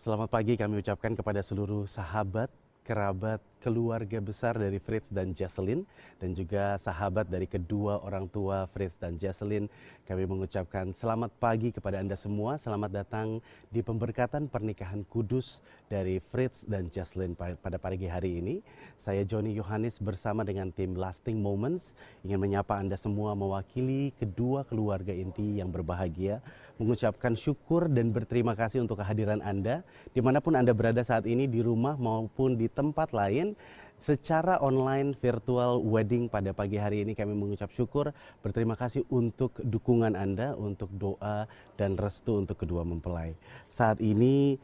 Selamat pagi kami ucapkan kepada seluruh sahabat, kerabat, keluarga besar dari Fritz dan Jesselyn dan juga sahabat dari kedua orang tua Fritz dan Jesselyn. Kami mengucapkan selamat pagi kepada Anda semua. Selamat datang di pemberkatan pernikahan kudus dari Fritz dan Jesselyn pada pagi hari ini. Saya Johnny Yohanes bersama dengan tim Lasting Moments ingin menyapa Anda semua mewakili kedua keluarga inti yang berbahagia, mengucapkan syukur dan berterima kasih untuk kehadiran Anda dimanapun Anda berada saat ini, di rumah maupun di tempat lain. Secara online virtual wedding pada pagi hari ini kami mengucap syukur, berterima kasih untuk dukungan Anda, untuk doa dan restu untuk kedua mempelai. Saat ini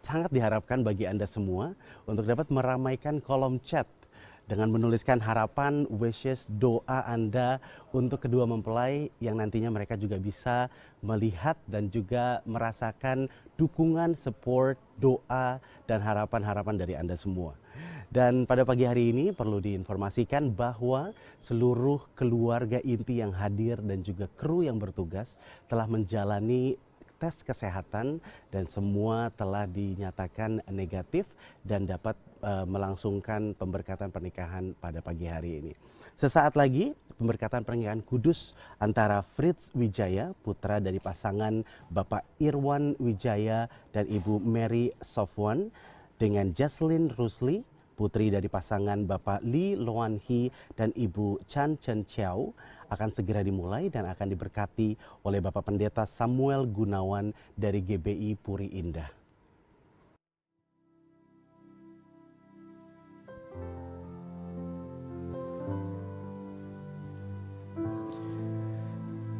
sangat diharapkan bagi Anda semua untuk dapat meramaikan kolom chat dengan menuliskan harapan, wishes, doa Anda untuk kedua mempelai yang nantinya mereka juga bisa melihat dan juga merasakan dukungan, support, doa, dan harapan-harapan dari Anda semua. Dan pada pagi hari ini perlu diinformasikan bahwa seluruh keluarga inti yang hadir dan juga kru yang bertugas telah menjalani tes kesehatan dan semua telah dinyatakan negatif dan dapat melangsungkan pemberkatan pernikahan pada pagi hari ini. Sesaat lagi pemberkatan pernikahan kudus antara Fritz Wijaya, putra dari pasangan Bapak Irwan Wijaya dan Ibu Mary Sofwan, dengan Jesselyn Rusli, putri dari pasangan Bapak Lee Loan Hee dan Ibu Chan Chen Chiao, akan segera dimulai dan akan diberkati oleh Bapak Pendeta Samuel Gunawan dari GBI Puri Indah.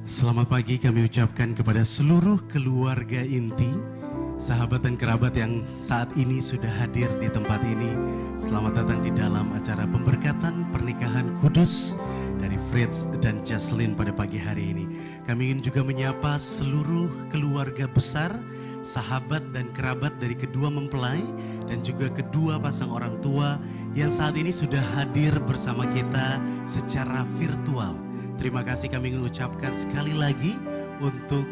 Selamat pagi kami ucapkan kepada seluruh keluarga inti, sahabat dan kerabat yang saat ini sudah hadir di tempat ini. Selamat datang di dalam acara pemberkatan pernikahan kudus dari Fritz dan Jesselyn pada pagi hari ini. Kami ingin juga menyapa seluruh keluarga besar, sahabat dan kerabat dari kedua mempelai dan juga kedua pasang orang tua yang saat ini sudah hadir bersama kita secara virtual. Terima kasih kami ingin ucapkan sekali lagi untuk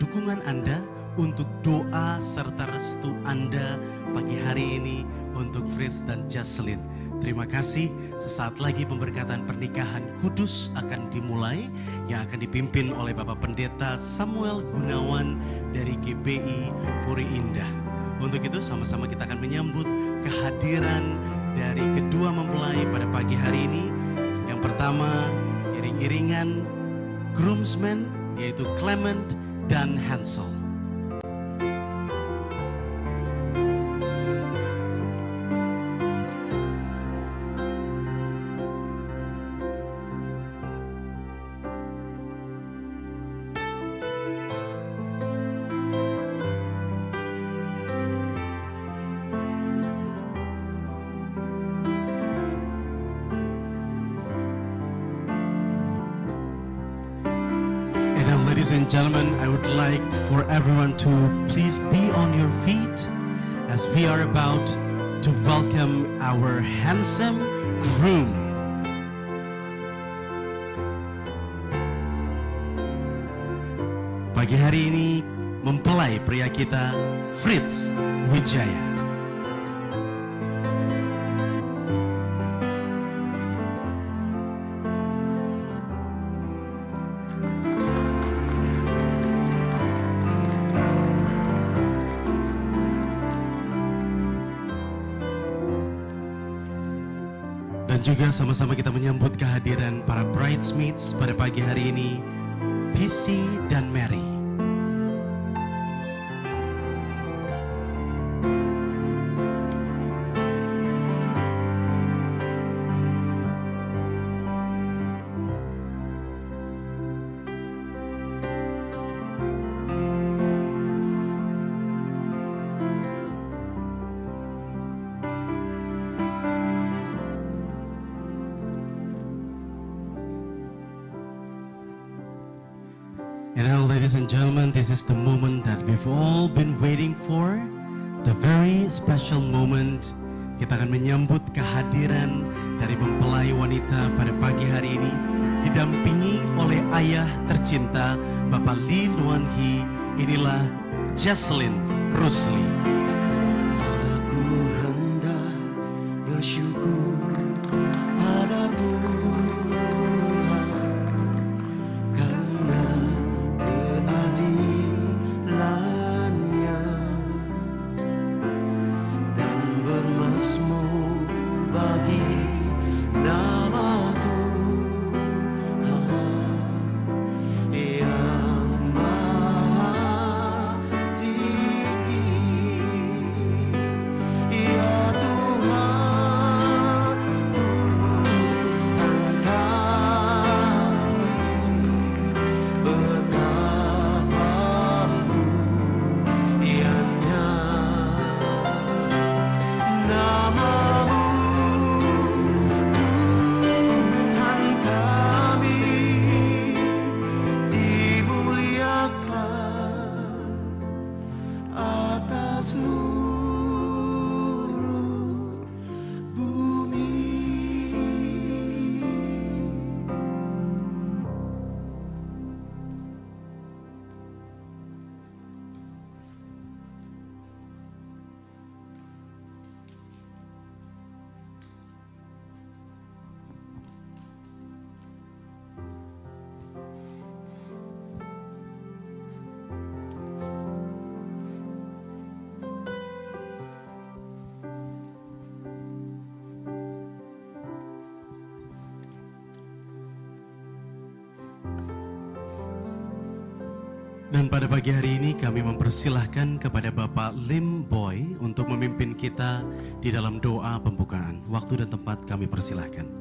dukungan Anda, untuk doa serta restu Anda pagi hari ini untuk Fritz dan Jesselyn. Terima kasih. Sesaat lagi pemberkatan pernikahan kudus akan dimulai yang akan dipimpin oleh Bapak Pendeta Samuel Gunawan dari GBI Puri Indah. Untuk itu sama-sama kita akan menyambut kehadiran dari kedua mempelai pada pagi hari ini. Yang pertama, iring-iringan groomsmen yaitu Clement dan Hansel. Ladies and gentlemen, I would like for everyone to please be on your feet as we are about to welcome our handsome groom. Pagi hari ini mempelai pria kita Fritz Wijaya. Dan juga sama-sama kita menyambut kehadiran para bridesmaids pada pagi hari ini, PC dan Mary. And now, ladies and gentlemen, this is the moment that we've all been waiting for. The very special moment. Kita akan menyambut kehadiran dari mempelai wanita pada pagi hari ini, didampingi oleh ayah tercinta Bapak Lee Loan Hee. Inilah Jesselyn Rusli. Dan pada pagi hari ini kami mempersilahkan kepada Bapak Lim Boy untuk memimpin kita di dalam doa pembukaan. Waktu dan tempat kami persilahkan.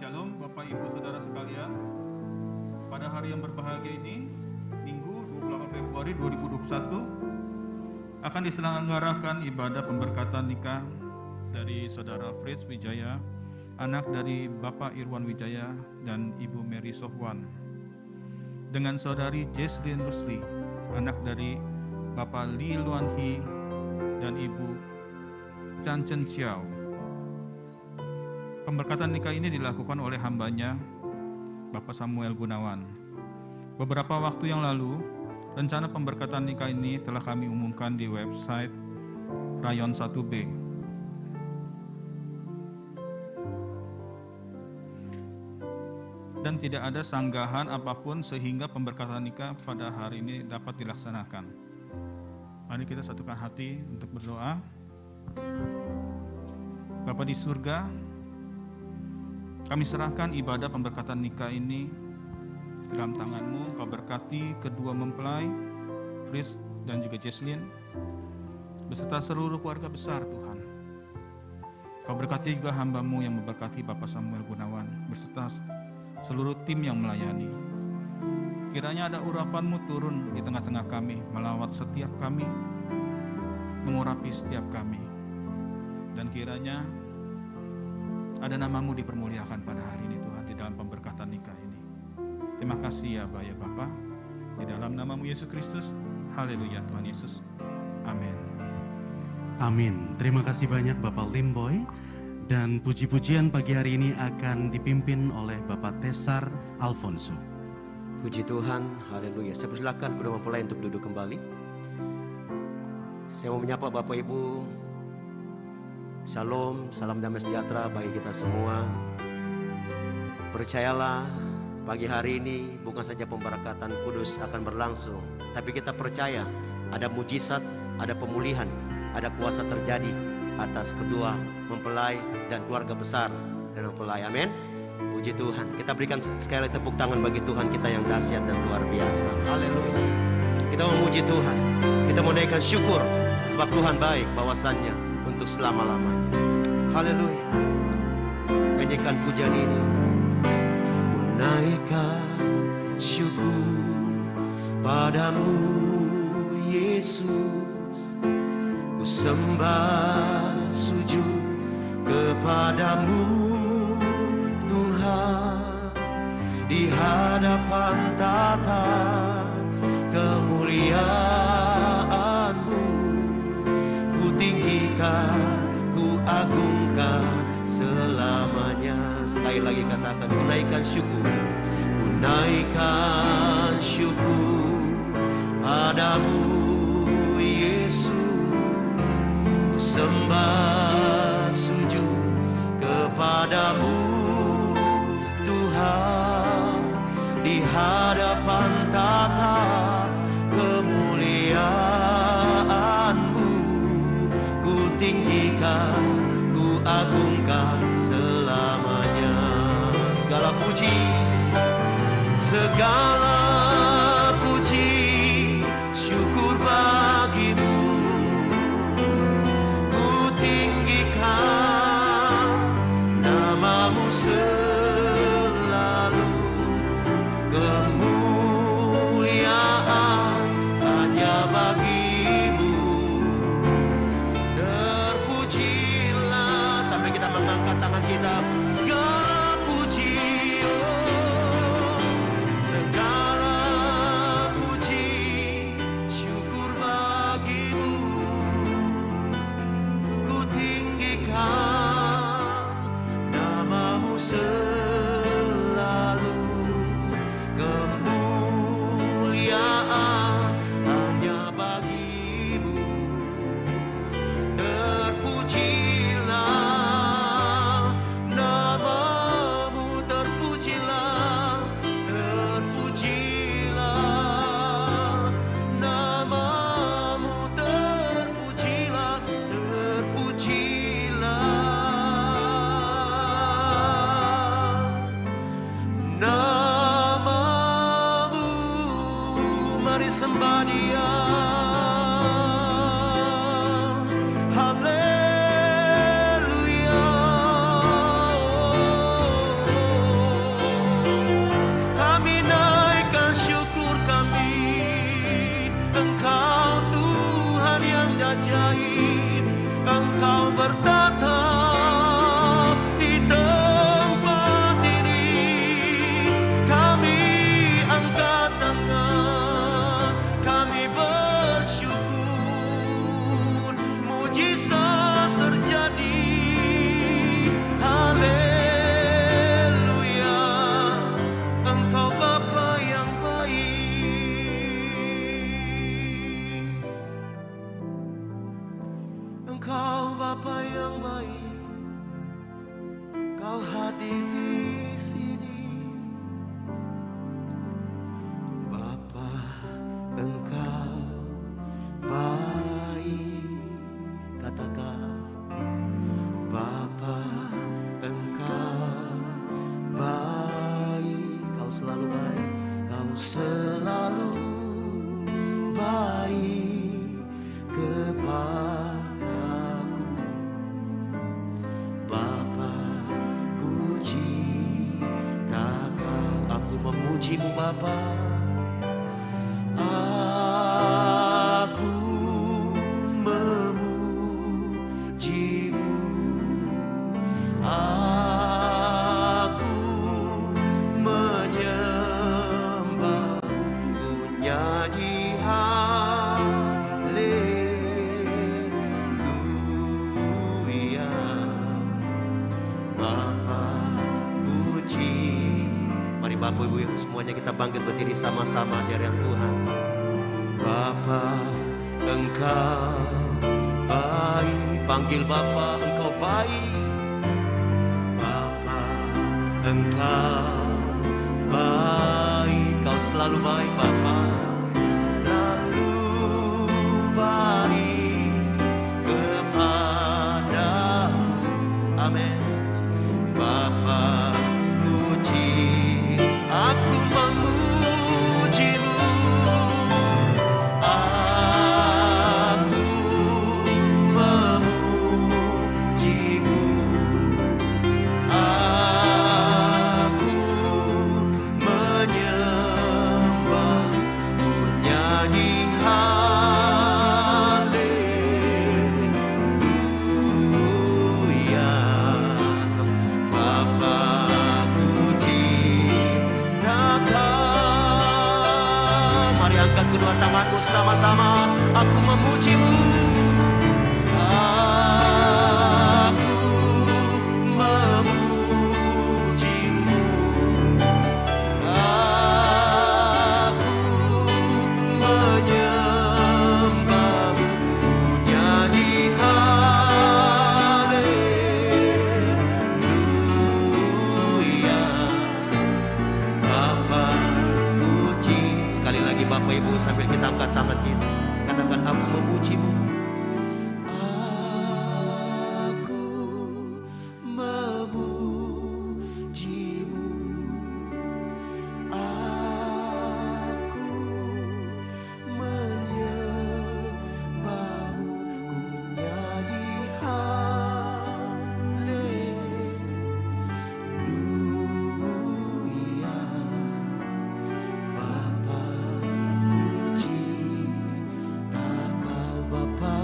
Shalom Bapak Ibu Saudara sekalian. Pada hari yang berbahagia ini, Minggu 28 Februari 2021 akan diselenggarakan ibadah pemberkatan nikah dari Saudara Fritz Wijaya, anak dari Bapak Irwan Wijaya dan Ibu Mary Sohwan, dengan Saudari Jesslyn Rusli, anak dari Bapak Li Luan Hee dan Ibu Chan Chen Chiao. Pemberkatan nikah ini dilakukan oleh hambanya, Bapak Samuel Gunawan. Beberapa waktu yang lalu, rencana pemberkatan nikah ini telah kami umumkan di website Rayon 1B. Dan tidak ada sanggahan apapun sehingga pemberkatan nikah pada hari ini dapat dilaksanakan. Mari kita satukan hati untuk berdoa. Bapa di surga, kami serahkan ibadah pemberkatan nikah ini dalam tangan-Mu. Kau berkati kedua mempelai, Fritz dan juga Jesslyn, beserta seluruh keluarga besar Tuhan. Kau berkati juga hamba-Mu yang memberkati Bapak Samuel Gunawan, beserta seluruh tim yang melayani. Kiranya ada urapan-Mu turun di tengah-tengah kami, melawat setiap kami, mengurapi setiap kami. Dan kiranya ada nama-Mu dipermuliakan pada hari ini Tuhan, di dalam pemberkatan nikah ini. Terima kasih ya Bapa ya Bapa, di dalam nama-Mu Yesus Kristus. Haleluya Tuhan Yesus. Amin. Amin. Terima kasih banyak Bapak Lim Boy. Dan puji-pujian pagi hari ini akan dipimpin oleh Bapak Tesar Alfonso. Puji Tuhan, haleluya. Saya persilakan kedua mempelai untuk duduk kembali. Saya mau menyapa Bapak Ibu. Shalom, salam damai sejahtera bagi kita semua. Percayalah, pagi hari ini bukan saja pemberkatan kudus akan berlangsung, tapi kita percaya ada mujizat, ada pemulihan, ada kuasa terjadi atas kedua mempelai dan keluarga besar dan mempelai. Amin. Puji Tuhan. Kita berikan sekali tepuk tangan bagi Tuhan kita yang dahsyat dan luar biasa. Haleluya. Kita memuji Tuhan. Kita menaikkan syukur sebab Tuhan baik bahwasannya untuk selama-lamanya. Haleluya. Nyanyikan pujian ini. Menaikkan syukur padamu Yesus, ku sembah sujud kepadamu Tuhan, di hadapan tata kemuliaan-Mu, ku tinggikan, ku agungkan selamanya. Sekali lagi katakan, ku naikkan syukur, ku naikkan syukur padamu Yesus, ku sembah sujud kepadamu Tuhan, di hadapan tata kemuliaan-Mu, ku tinggikan, ku agungkan selamanya. Segala puji, segala puji, syukur bagimu, ku tinggikan nama-Mu selalu. Kemuliaan hanya bagi-Mu, terpujilah. Sampai kita mengangkat tangan kita. Segala puji, oh, segala puji, syukur bagi-Mu, ku tinggikan nama-Mu selalu. Kemuliaan sembah Dia. Haleluya. Kami naikkan syukur kami, Engkau Tuhan yang ajaib, Engkau bertata di tempat ini. Kami angkat tangan, kami bersyukur, mujizat terjadi. Haleluya, Engkau Bapa yang baik, Engkau Bapa yang baik, Kau hadir di sini. Bapa, Engkau baik. Katakan, Bapa, Engkau baik. Kau selalu baik, Kau selalu baik kepadaku. Bapa, ku cinta Kau. Aku memuji-Mu Bapa. Aku memuji-Mu. Aku menyembah, ku nyanyi haleluya. Bapa, ku cinta. Mari Bapak Ibu semuanya kita bangkit berdiri sama-sama di hadirat Tuhan. Bapa, Engkau baik. Panggil Bapa, Engkau baik. Bapa, Engkau baik. Kau selalu baik Bapa, selalu baik kepadaku. Amin. Bapa, puji, aku memuji-Mu. Aku memuji-Mu. Aku menyembah, ku nyanyi haleluya. Bapa, puji Kau. Mari angkat kedua tanganmu sama-sama. Aku memuji-Mu. Aku memuji-Mu. Aku menyembah-Mu. Ku nyanyi haleluya. Bapa, puji. Sekali lagi Bapak Ibu sambil kita angkat tangan kita, katakan aku memuji-Mu. Aku memuji-Mu. Aku menyembah-Mu. Ku nyanyi haleluya. Bapa, ku cinta Kau. Bapa,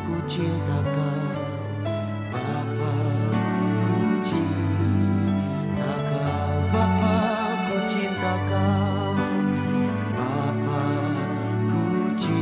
ku cinta Kau. Bapa, ku cinta Kau. Bapa, ku cinta Kau. Bapa, ku cinta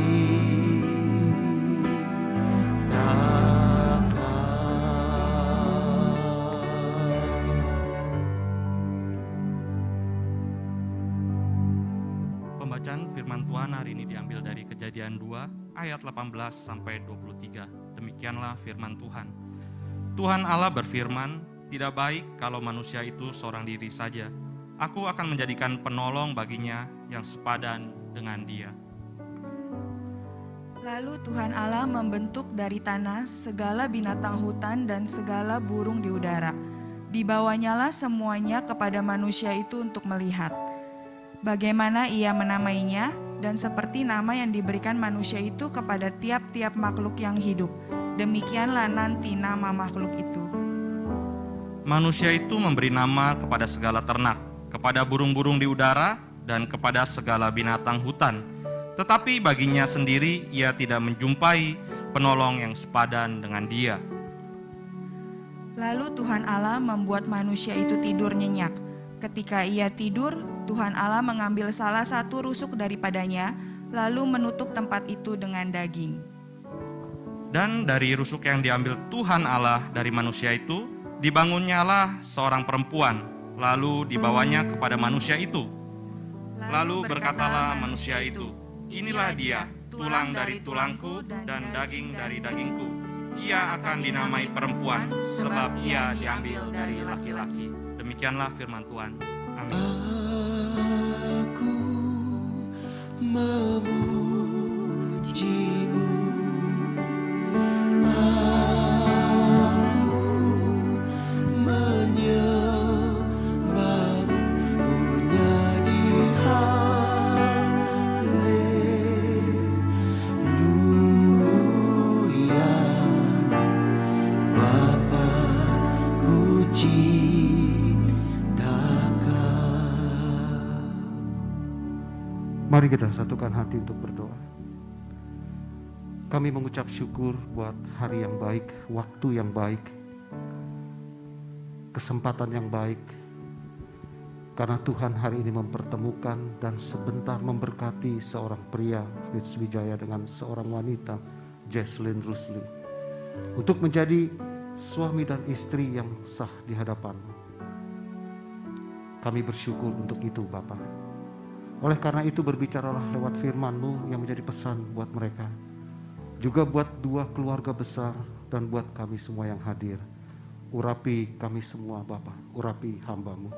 Pembacaan firman Tuhan hari ini diambil dari Kejadian 2 ayat 18 sampai 23. Demikianlah firman Tuhan. Tuhan Allah berfirman, "Tidak baik kalau manusia itu seorang diri saja. Aku akan menjadikan penolong baginya yang sepadan dengan dia." Lalu Tuhan Allah membentuk dari tanah segala binatang hutan dan segala burung di udara. Dibawanyalah semuanya kepada manusia itu untuk melihat. Bagaimana ia menamainya? dan seperti nama yang diberikan manusia itu kepada tiap-tiap makhluk yang hidup, demikianlah nanti nama makhluk itu. Manusia itu memberi nama kepada segala ternak, kepada burung-burung di udara, dan kepada segala binatang hutan. Tetapi baginya sendiri ia tidak menjumpai penolong yang sepadan dengan dia. Lalu Tuhan Allah membuat manusia itu tidur nyenyak. Ketika ia tidur, Tuhan Allah mengambil salah satu rusuk daripadanya, lalu menutup tempat itu dengan daging. Dan dari rusuk yang diambil Tuhan Allah dari manusia itu, dibangunnyalah seorang perempuan, lalu dibawanya kepada manusia itu. Lalu berkatalah manusia itu, "Inilah dia, tulang dari tulangku dan daging dari dagingku. Ia akan dinamai perempuan, sebab ia diambil dari laki-laki." Demikianlah firman Tuhan. Amin. Aku memujimu, aku menyembahmu, menyanyi haleluya. Bapa-Ku Mari kita satukan hati untuk berdoa. Kami mengucap syukur buat hari yang baik, waktu yang baik, kesempatan yang baik. Karena Tuhan hari ini mempertemukan dan sebentar memberkati seorang pria, Fritz Wijaya, dengan seorang wanita, Jesslyn Rusli, untuk menjadi suami dan istri yang sah di hadapan-Mu. Kami bersyukur untuk itu, Bapa. Oleh karena itu berbicaralah lewat firman-Mu yang menjadi pesan buat mereka. Juga buat dua keluarga besar dan buat kami semua yang hadir. Urapi kami semua, Bapa, urapi hamba-Mu.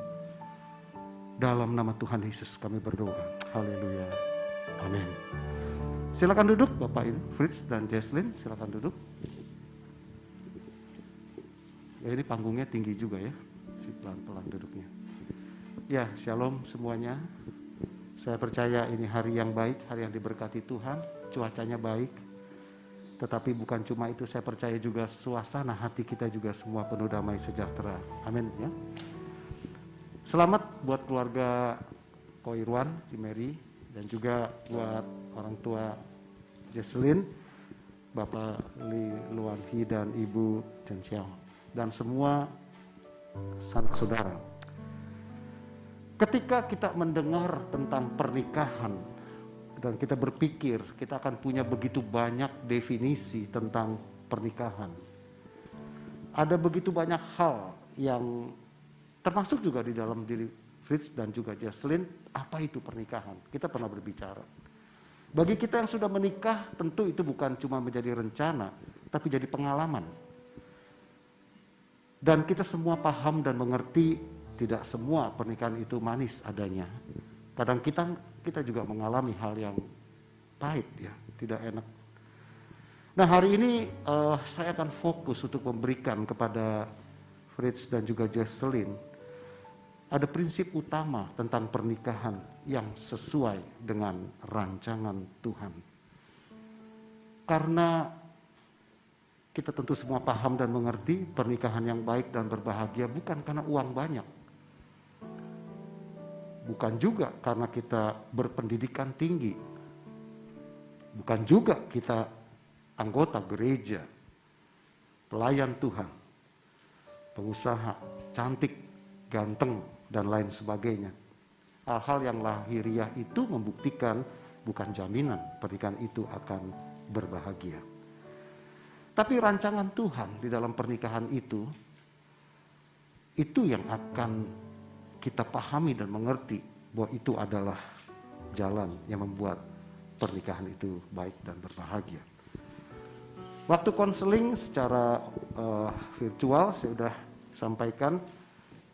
Dalam nama Tuhan Yesus kami berdoa. Haleluya. Amin. Silakan duduk Bapak Ibu, Fritz dan Jesslyn, silakan duduk. Ya, ini panggungnya tinggi juga ya. Pelan-pelan duduknya. Ya, shalom semuanya. Saya percaya ini hari yang baik, hari yang diberkati Tuhan, cuacanya baik. Tetapi bukan cuma itu, saya percaya juga suasana hati kita juga semua penuh damai sejahtera. Amin ya. Selamat buat keluarga Ko Irwan, Cimeri, dan juga buat orang tua Jesslyn, Bapak Li Luanhi dan Ibu Chen Xiao, dan semua sanak saudara. Ketika kita mendengar tentang pernikahan dan kita berpikir kita akan punya begitu banyak definisi tentang pernikahan. Ada begitu banyak hal yang termasuk juga di dalam diri Fritz dan juga Jesslyn, apa itu pernikahan? Kita pernah berbicara. Bagi kita yang sudah menikah, tentu itu bukan cuma menjadi rencana, tapi jadi pengalaman. Dan kita semua paham dan mengerti tidak semua pernikahan itu manis adanya. Kadang kita juga mengalami hal yang pahit ya, tidak enak. Nah hari ini saya akan fokus untuk memberikan kepada Fritz dan juga Jesslyn ada prinsip utama tentang pernikahan yang sesuai dengan rancangan Tuhan. Karena kita tentu semua paham dan mengerti pernikahan yang baik dan berbahagia bukan karena uang banyak. Bukan juga karena kita berpendidikan tinggi. Bukan juga kita anggota gereja, pelayan Tuhan, pengusaha, cantik, ganteng, dan lain sebagainya. Hal-hal yang lahiriah itu membuktikan bukan jaminan pernikahan itu akan berbahagia. Tapi rancangan Tuhan di dalam pernikahan itu yang akan kita pahami dan mengerti bahwa itu adalah jalan yang membuat pernikahan itu baik dan berbahagia. Waktu konseling secara virtual saya sudah sampaikan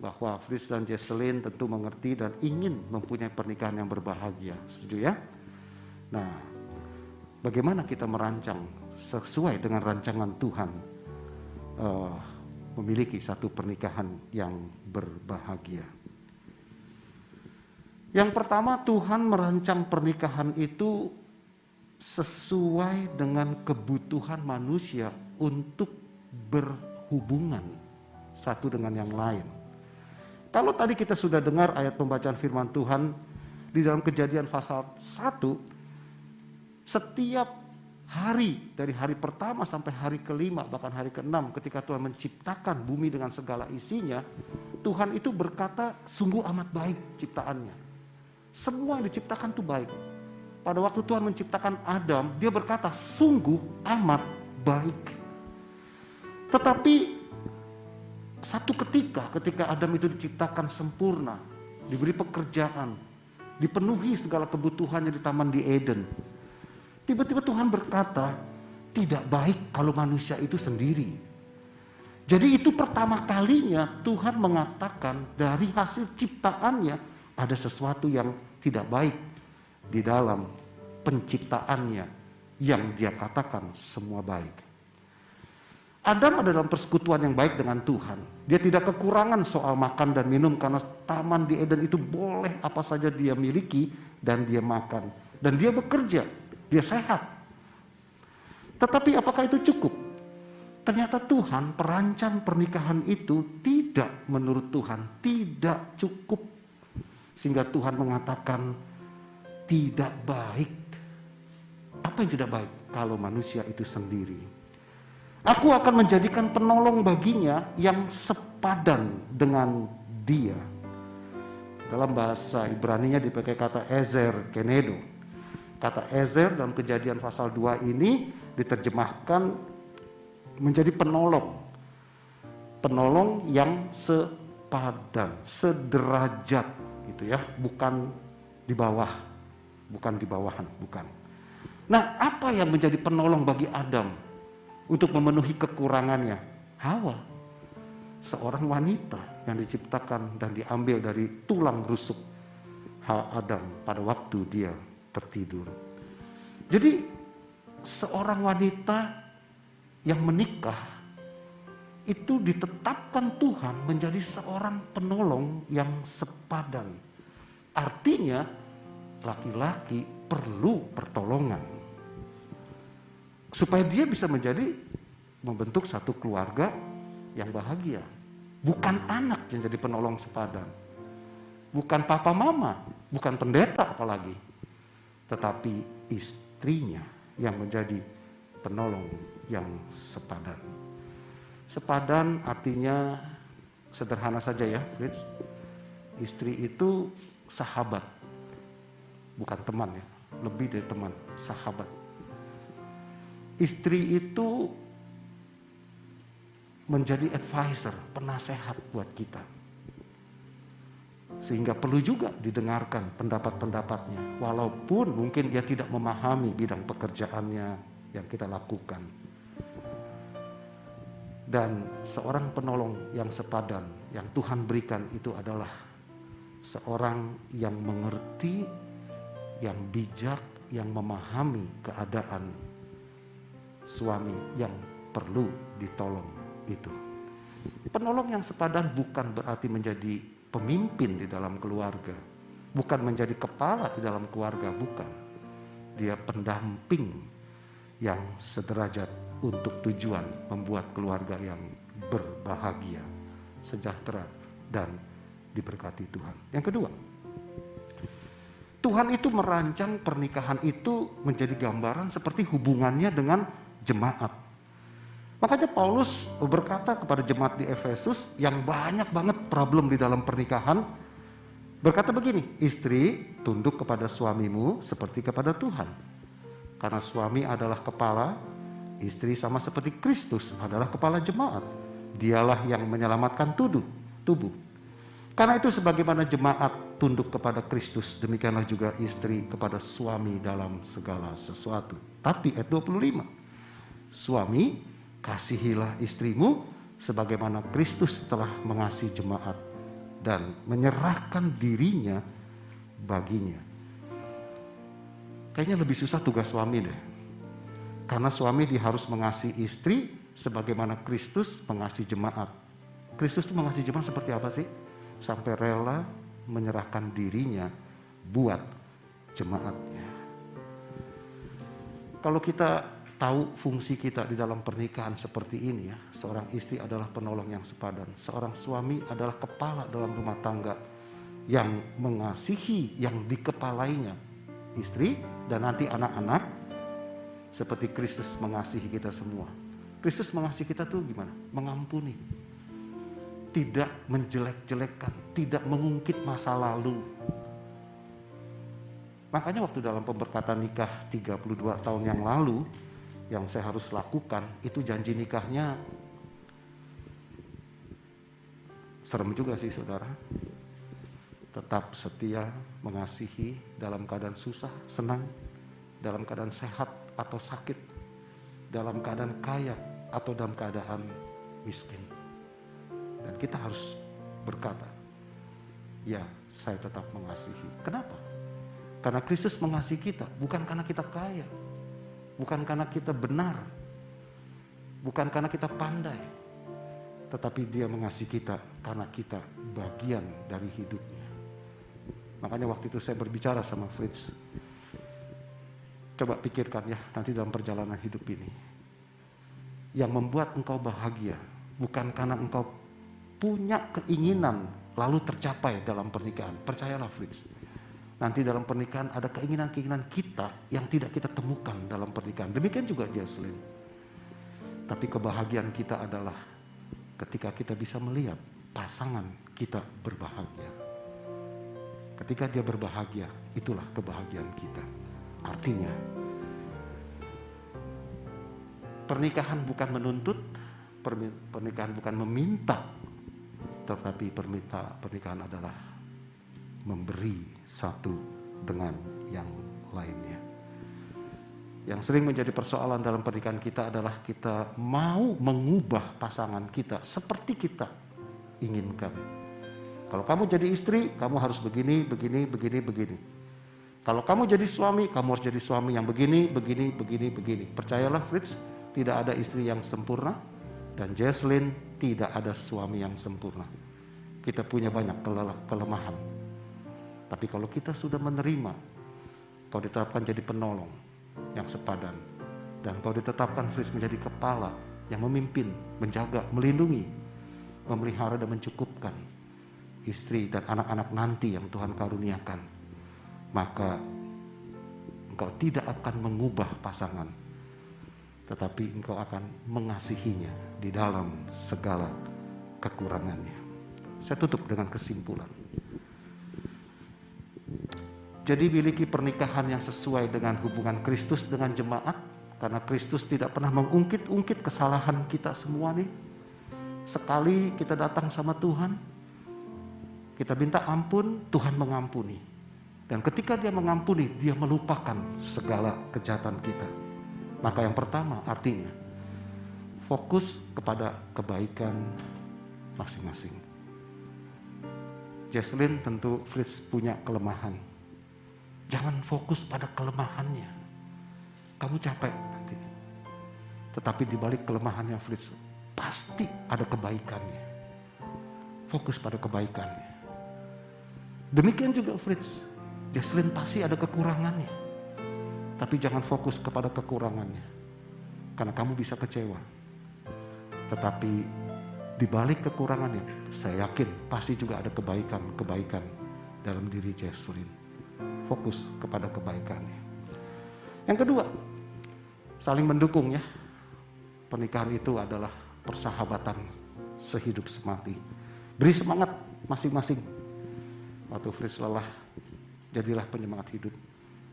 bahwa Fritz dan Jesslyn tentu mengerti dan ingin mempunyai pernikahan yang berbahagia. Setuju ya? Nah, bagaimana kita merancang sesuai dengan rancangan Tuhan memiliki satu pernikahan yang berbahagia. Yang pertama, Tuhan merancang pernikahan itu sesuai dengan kebutuhan manusia untuk berhubungan satu dengan yang lain. Kalau tadi kita sudah dengar ayat pembacaan firman Tuhan di dalam Kejadian pasal 1, setiap hari dari hari pertama sampai hari kelima, bahkan hari ke-6 ketika Tuhan menciptakan bumi dengan segala isinya, Tuhan itu berkata sungguh amat baik ciptaannya. Semua yang diciptakan itu baik. Pada waktu Tuhan menciptakan Adam, dia berkata sungguh amat baik. Tetapi satu ketika Adam itu diciptakan sempurna, diberi pekerjaan, dipenuhi segala kebutuhannya di Taman di Eden, tiba-tiba Tuhan berkata, tidak baik kalau manusia itu sendiri. Jadi itu pertama kalinya Tuhan mengatakan dari hasil ciptaannya ada sesuatu yang tidak baik di dalam penciptaannya yang dia katakan semua baik. Adam ada dalam persekutuan yang baik dengan Tuhan. Dia tidak kekurangan soal makan dan minum karena Taman di Eden itu boleh apa saja dia miliki dan dia makan. Dan dia bekerja, dia sehat. Tetapi apakah itu cukup? Ternyata Tuhan perancang pernikahan itu tidak, menurut Tuhan, tidak cukup. Sehingga Tuhan mengatakan tidak baik. Apa yang tidak baik? Kalau manusia itu sendiri. Aku akan menjadikan penolong baginya yang sepadan dengan dia. Dalam bahasa Ibrani-nya dipakai kata ezer kenedo. Kata ezer dalam Kejadian pasal 2 ini diterjemahkan menjadi penolong. Penolong yang sepadan, sederajat gitu ya, bukan di bawah, bukan di bawahan, bukan. Nah, apa yang menjadi penolong bagi Adam untuk memenuhi kekurangannya? Hawa, seorang wanita yang diciptakan dan diambil dari tulang rusuk Adam pada waktu dia tertidur. Jadi seorang wanita yang menikah itu ditetapkan Tuhan menjadi seorang penolong yang sepadan. Artinya laki-laki perlu pertolongan supaya dia bisa membentuk satu keluarga yang bahagia. Bukan anak yang jadi penolong sepadan, bukan papa mama, bukan pendeta apalagi, tetapi istrinya yang menjadi penolong yang sepadan. Sepadan artinya sederhana saja ya, Fritz. Istri itu sahabat, bukan teman ya, lebih dari teman, sahabat. Istri itu menjadi advisor, penasehat buat kita. Sehingga perlu juga didengarkan pendapat-pendapatnya. Walaupun mungkin dia tidak memahami bidang pekerjaannya yang kita lakukan. Dan seorang penolong yang sepadan yang Tuhan berikan itu adalah seorang yang mengerti, yang bijak, yang memahami keadaan suami yang perlu ditolong itu. Penolong yang sepadan bukan berarti menjadi pemimpin di dalam keluarga, bukan menjadi kepala di dalam keluarga, bukan. Dia pendamping yang sederajat untuk tujuan membuat keluarga yang berbahagia, sejahtera, dan diberkati Tuhan. Yang kedua, Tuhan itu merancang pernikahan itu menjadi gambaran seperti hubungannya dengan jemaat. Makanya Paulus berkata kepada jemaat di Efesus yang banyak banget problem di dalam pernikahan, berkata begini, istri tunduk kepada suamimu seperti kepada Tuhan. Karena suami adalah kepala, istri sama seperti Kristus adalah kepala jemaat. Dialah yang menyelamatkan tubuh. Karena itu sebagaimana jemaat tunduk kepada Kristus, demikianlah juga istri kepada suami dalam segala sesuatu. Tapi ayat 25, suami, kasihilah istrimu sebagaimana Kristus telah mengasihi jemaat dan menyerahkan dirinya baginya. Kayaknya lebih susah tugas suami deh. Karena suami dia harus mengasihi istri sebagaimana Kristus mengasihi jemaat. Kristus itu mengasihi jemaat seperti apa sih? Sampai rela menyerahkan dirinya buat jemaatnya. Kalau kita tahu fungsi kita di dalam pernikahan seperti ini ya, seorang istri adalah penolong yang sepadan, seorang suami adalah kepala dalam rumah tangga yang mengasihi yang dikepalainya, istri dan nanti anak-anak, seperti Kristus mengasihi kita semua. Kristus mengasihi kita tuh gimana? Mengampuni, tidak menjelek-jelekkan, tidak mengungkit masa lalu. Makanya waktu dalam pemberkatan nikah 32 tahun yang lalu, yang saya harus lakukan, itu janji nikahnya serem juga sih saudara. Tetap setia, mengasihi dalam keadaan susah, senang, dalam keadaan sehat atau sakit, dalam keadaan kaya atau dalam keadaan miskin. Dan kita harus berkata, ya saya tetap mengasihi. Kenapa? Karena Kristus mengasihi kita, bukan karena kita kaya, bukan karena kita benar, bukan karena kita pandai, tetapi Dia mengasihi kita karena kita bagian dari hidupnya. Makanya waktu itu saya berbicara sama Fritz, coba pikirkan ya nanti dalam perjalanan hidup ini, yang membuat engkau bahagia bukan karena engkau punya keinginan lalu tercapai dalam pernikahan. Percayalah Fritz, nanti dalam pernikahan ada keinginan-keinginan kita yang tidak kita temukan dalam pernikahan. Demikian juga Jesslyn. Tapi kebahagiaan kita adalah ketika kita bisa melihat pasangan kita berbahagia. Ketika dia berbahagia, itulah kebahagiaan kita. Artinya, pernikahan bukan menuntut, pernikahan bukan meminta, tetapi pernikahan adalah memberi satu dengan yang lainnya. Yang sering menjadi persoalan dalam pernikahan kita adalah kita mau mengubah pasangan kita seperti kita inginkan. Kalau kamu jadi istri, kamu harus begini, begini, begini, begini. Kalau kamu jadi suami, kamu harus jadi suami yang begini, begini, begini, begini. Percayalah Fritz, tidak ada istri yang sempurna, dan Jesslyn tidak ada suami yang sempurna. Kita punya banyak kelemahan. Tapi kalau kita sudah menerima, kau ditetapkan jadi penolong yang sepadan, dan kau ditetapkan Fritz menjadi kepala yang memimpin, menjaga, melindungi, memelihara dan mencukupkan istri dan anak-anak nanti yang Tuhan karuniakan, maka engkau tidak akan mengubah pasangan, tetapi engkau akan mengasihinya di dalam segala kekurangannya. Saya tutup dengan kesimpulan. Jadi miliki pernikahan yang sesuai dengan hubungan Kristus dengan jemaat, karena Kristus tidak pernah mengungkit-ungkit kesalahan kita semua nih. Sekali kita datang sama Tuhan, kita minta ampun, Tuhan mengampuni. Dan ketika Dia mengampuni, Dia melupakan segala kejahatan kita. Maka yang pertama artinya, fokus kepada kebaikan masing-masing. Jesslyn tentu Fritz punya kelemahan. Jangan fokus pada kelemahannya. Kamu capek nanti. Tetapi di balik kelemahannya Fritz, pasti ada kebaikannya. Fokus pada kebaikannya. Demikian juga Fritz, Jesslyn pasti ada kekurangannya. Tapi jangan fokus kepada kekurangannya, karena kamu bisa kecewa. Tetapi di balik kekurangannya, saya yakin pasti juga ada kebaikan-kebaikan dalam diri Jesslyn. Fokus kepada kebaikannya. Yang kedua, saling mendukung ya. Pernikahan itu adalah persahabatan sehidup semati. Beri semangat masing-masing. Waktu Fritz lelah, jadilah penyemangat hidup.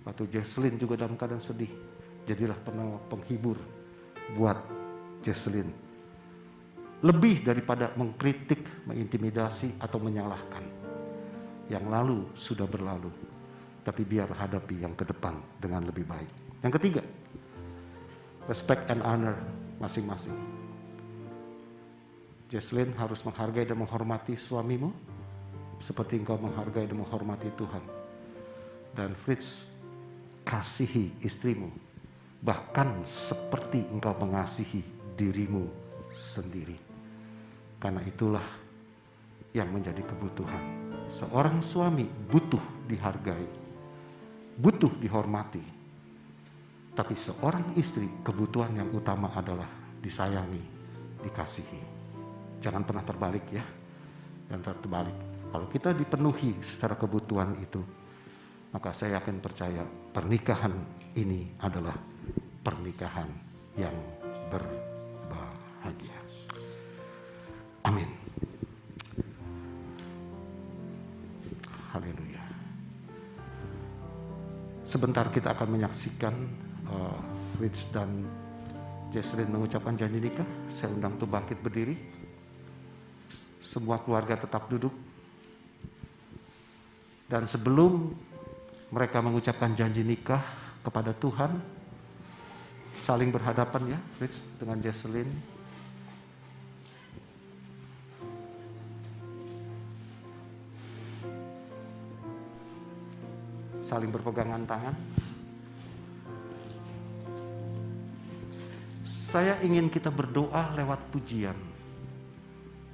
Waktu Jesslyn juga dalam keadaan sedih, jadilah penghibur buat Jesslyn. Lebih daripada mengkritik, mengintimidasi, atau menyalahkan. Yang lalu sudah berlalu, tapi biar hadapi yang ke depan dengan lebih baik. Yang ketiga, respect and honor masing-masing. Jesslyn harus menghargai dan menghormati suamimu seperti engkau menghargai dan menghormati Tuhan. Dan Fritz, kasihi istrimu bahkan seperti engkau mengasihi dirimu sendiri. Karena itulah yang menjadi kebutuhan. Seorang suami butuh dihargai, butuh dihormati. Tapi seorang istri, kebutuhan yang utama adalah disayangi, dikasihi. Jangan pernah terbalik ya. Jangan terbalik. Kalau kita dipenuhi secara kebutuhan itu, maka saya yakin percaya pernikahan ini adalah pernikahan yang berbahagia. Amin. Haleluya. Sebentar kita akan menyaksikan Fritz dan Jesslyn mengucapkan janji nikah. Saya undang untuk bangkit berdiri. Semua keluarga tetap duduk. Dan sebelum mereka mengucapkan janji nikah kepada Tuhan, saling berhadapan ya, Fritz dengan Jesslyn. Saling berpegangan tangan. Saya ingin kita berdoa lewat pujian.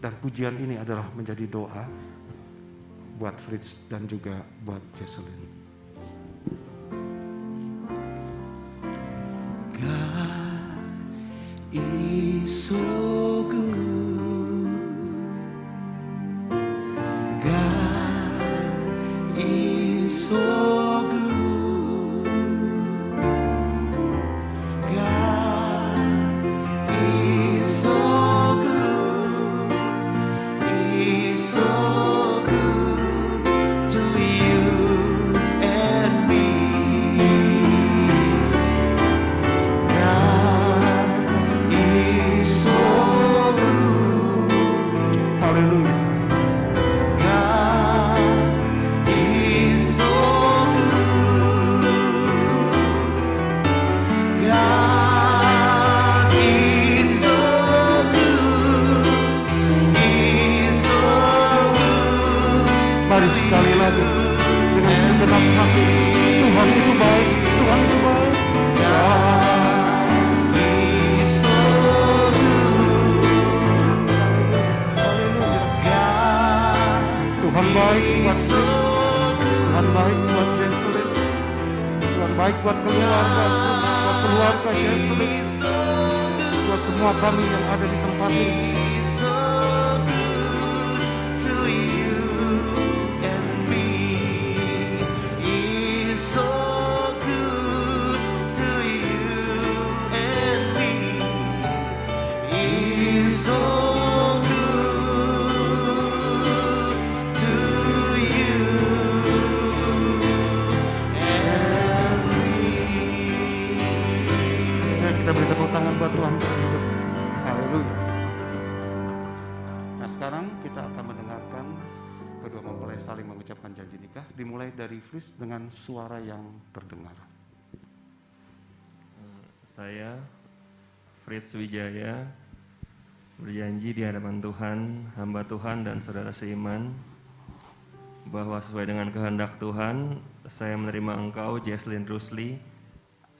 Dan pujian ini adalah menjadi doa buat Fritz dan juga buat Jesslyn. God is so good. God is so good. God is so good. Is so good to you and me. God is so good. Haleluya. God is so good. God is so good. Is so good. Mari sekali lagi dengan segenap hati. Tuhan itu baik, Tuhan itu baik. God is so good. Haleluya. God Tuhan baik buat is so Fritz, good. Tuhan baik buat Jesslyn, Tuhan baik buat keluarga Fritz, buat keluarga Jesslyn, Is so good. buat semua kami yang ada di tempat ini. Is so good to you and me. Is so good to you and me. Is so good to you and me. Ya, kita beri tepuk tangan buat Tuhan terhidup. Haleluya. Nah sekarang kita akan mendengarkan kedua mempelai saling mengucapkan janji nikah. Dimulai dari Fritz dengan suara yang terdengar. Saya, Fritz Wijaya, berjanji di hadapan Tuhan, hamba Tuhan dan saudara seiman, bahwa sesuai dengan kehendak Tuhan, saya menerima engkau, Jesslyn Rusli,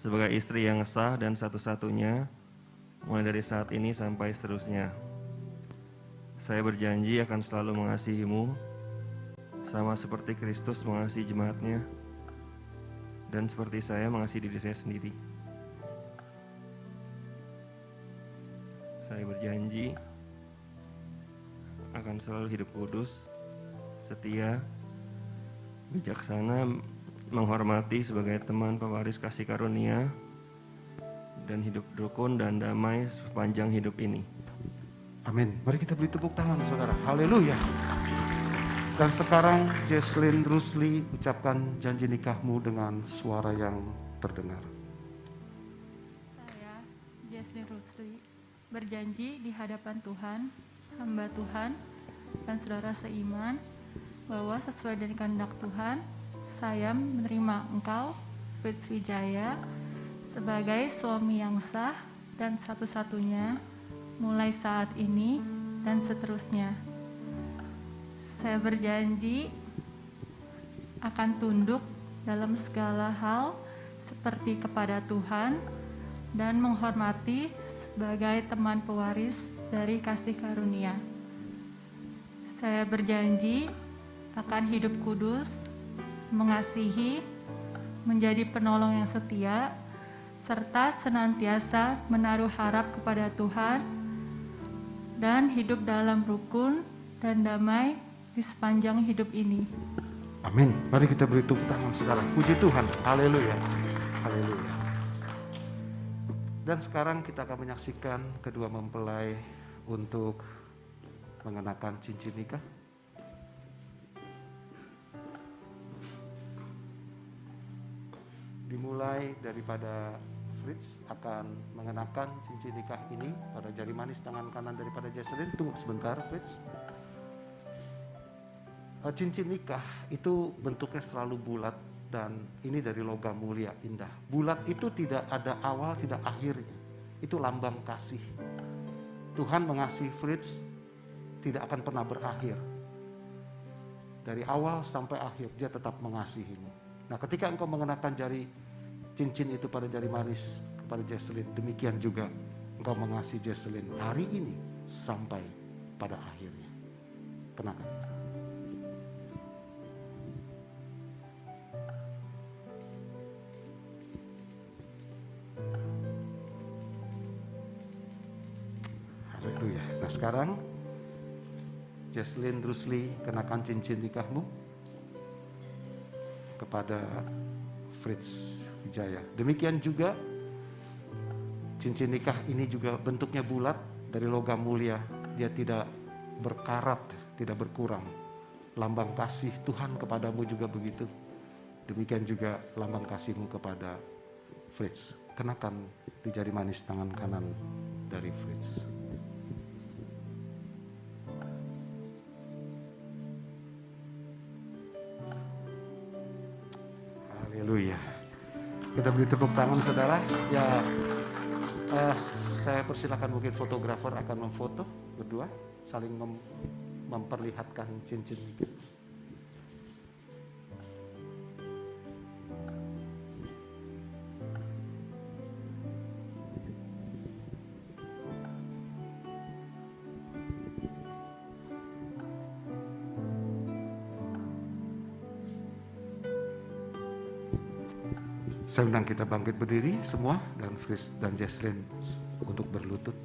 sebagai istri yang sah dan satu-satunya, mulai dari saat ini sampai seterusnya. Saya berjanji akan selalu mengasihimu, sama seperti Kristus mengasihi jemaatnya, dan seperti saya mengasihi diri saya sendiri. Saya berjanji akan selalu hidup kudus, setia, bijaksana, menghormati sebagai teman pewaris kasih karunia, dan hidup rukun dan damai sepanjang hidup ini. Amin. Mari kita beri tepuk tangan saudara. Haleluya. Dan sekarang Jesslyn Rusli ucapkan janji nikahmu dengan suara yang terdengar. Saya, Jesslyn Rusli, berjanji di hadapan Tuhan, hamba Tuhan, dan saudara seiman, bahwa sesuai dengan kehendak Tuhan, saya menerima engkau, Fritz Wijaya, sebagai suami yang sah dan satu-satunya, mulai saat ini dan seterusnya. Saya berjanji akan tunduk dalam segala hal seperti kepada Tuhan dan menghormati sebagai teman pewaris dari kasih karunia. Saya berjanji akan hidup kudus, mengasihi, menjadi penolong yang setia, serta senantiasa menaruh harap kepada Tuhan dan hidup dalam rukun dan damai di sepanjang hidup ini. Amin. Mari kita beri tepuk tangan sekarang. Puji Tuhan. Haleluya. Haleluya. Dan sekarang kita akan menyaksikan kedua mempelai untuk mengenakan cincin nikah. Dimulai daripada Fritz akan mengenakan cincin nikah ini pada jari manis tangan kanan daripada Jesselyn. Tunggu sebentar, Fritz. Cincin nikah itu bentuknya selalu bulat dan ini dari logam mulia indah. Bulat itu tidak ada awal, tidak akhirnya. Itu lambang kasih. Tuhan mengasihi Fritz tidak akan pernah berakhir. Dari awal sampai akhir dia tetap mengasihimu. Nah, ketika engkau mengenakan jari cincin itu pada jari manis kepada Jesselyn, demikian juga engkau mengasihi Jesselyn hari ini sampai pada akhirnya. Kenakan. Haleluya. Nah, sekarang Jesselyn Rusli kenakan cincin nikahmu kepada Fritz Wijaya. Demikian juga cincin nikah ini juga bentuknya bulat dari logam mulia. Dia tidak berkarat, tidak berkurang. Lambang kasih Tuhan kepadamu juga begitu. Demikian juga lambang kasihmu kepada Fritz. Kenakan di jari manis tangan kanan dari Fritz. Haleluya. Kita beri tepuk tangan saudara. Ya, saya persilakan mungkin fotografer akan memfoto berdua saling memperlihatkan cincin nikah. Saya undang kita bangkit berdiri semua dan Fritz dan Jesselyn untuk berlutut.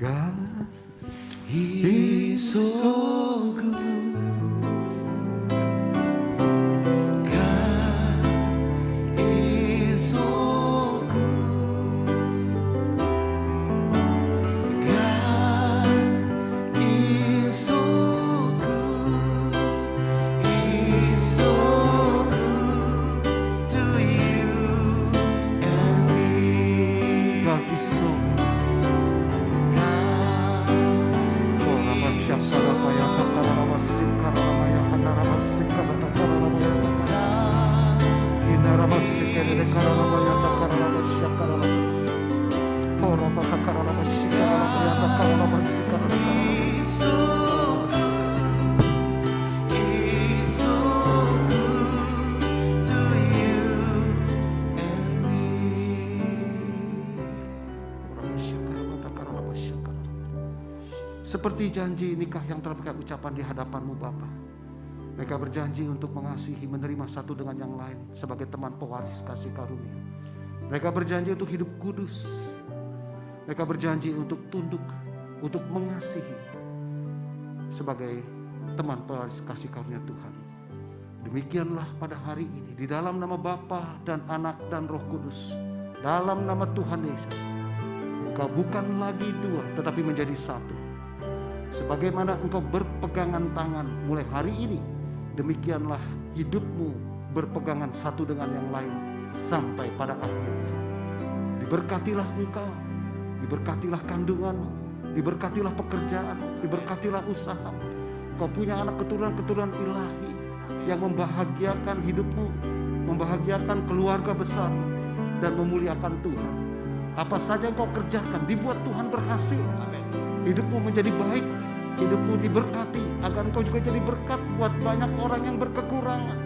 God is so good. Seperti janji nikah yang telah mereka ucapan di hadapanmu Bapa. Mereka berjanji untuk mengasihi, menerima satu dengan yang lain sebagai teman pewaris kasih karunia. Mereka berjanji untuk hidup kudus. Mereka berjanji untuk tunduk, untuk mengasihi sebagai teman pewaris kasih karunia Tuhan. Demikianlah pada hari ini, di dalam nama Bapa dan Anak dan Roh Kudus, dalam nama Tuhan Yesus, engkau bukan lagi dua, tetapi menjadi satu. Sebagaimana engkau berpegangan tangan mulai hari ini, demikianlah hidupmu berpegangan satu dengan yang lain sampai pada akhirnya. Diberkatilah engkau, diberkatilah kandunganmu, diberkatilah pekerjaan, diberkatilah usaha. Kau punya anak keturunan-keturunan ilahi yang membahagiakan hidupmu, membahagiakan keluarga besar dan memuliakan Tuhan. Apa saja engkau kerjakan dibuat Tuhan berhasil. Hidupmu menjadi baik, hidupmu diberkati, agar engkau juga jadi berkat buat banyak orang yang berkekurangan.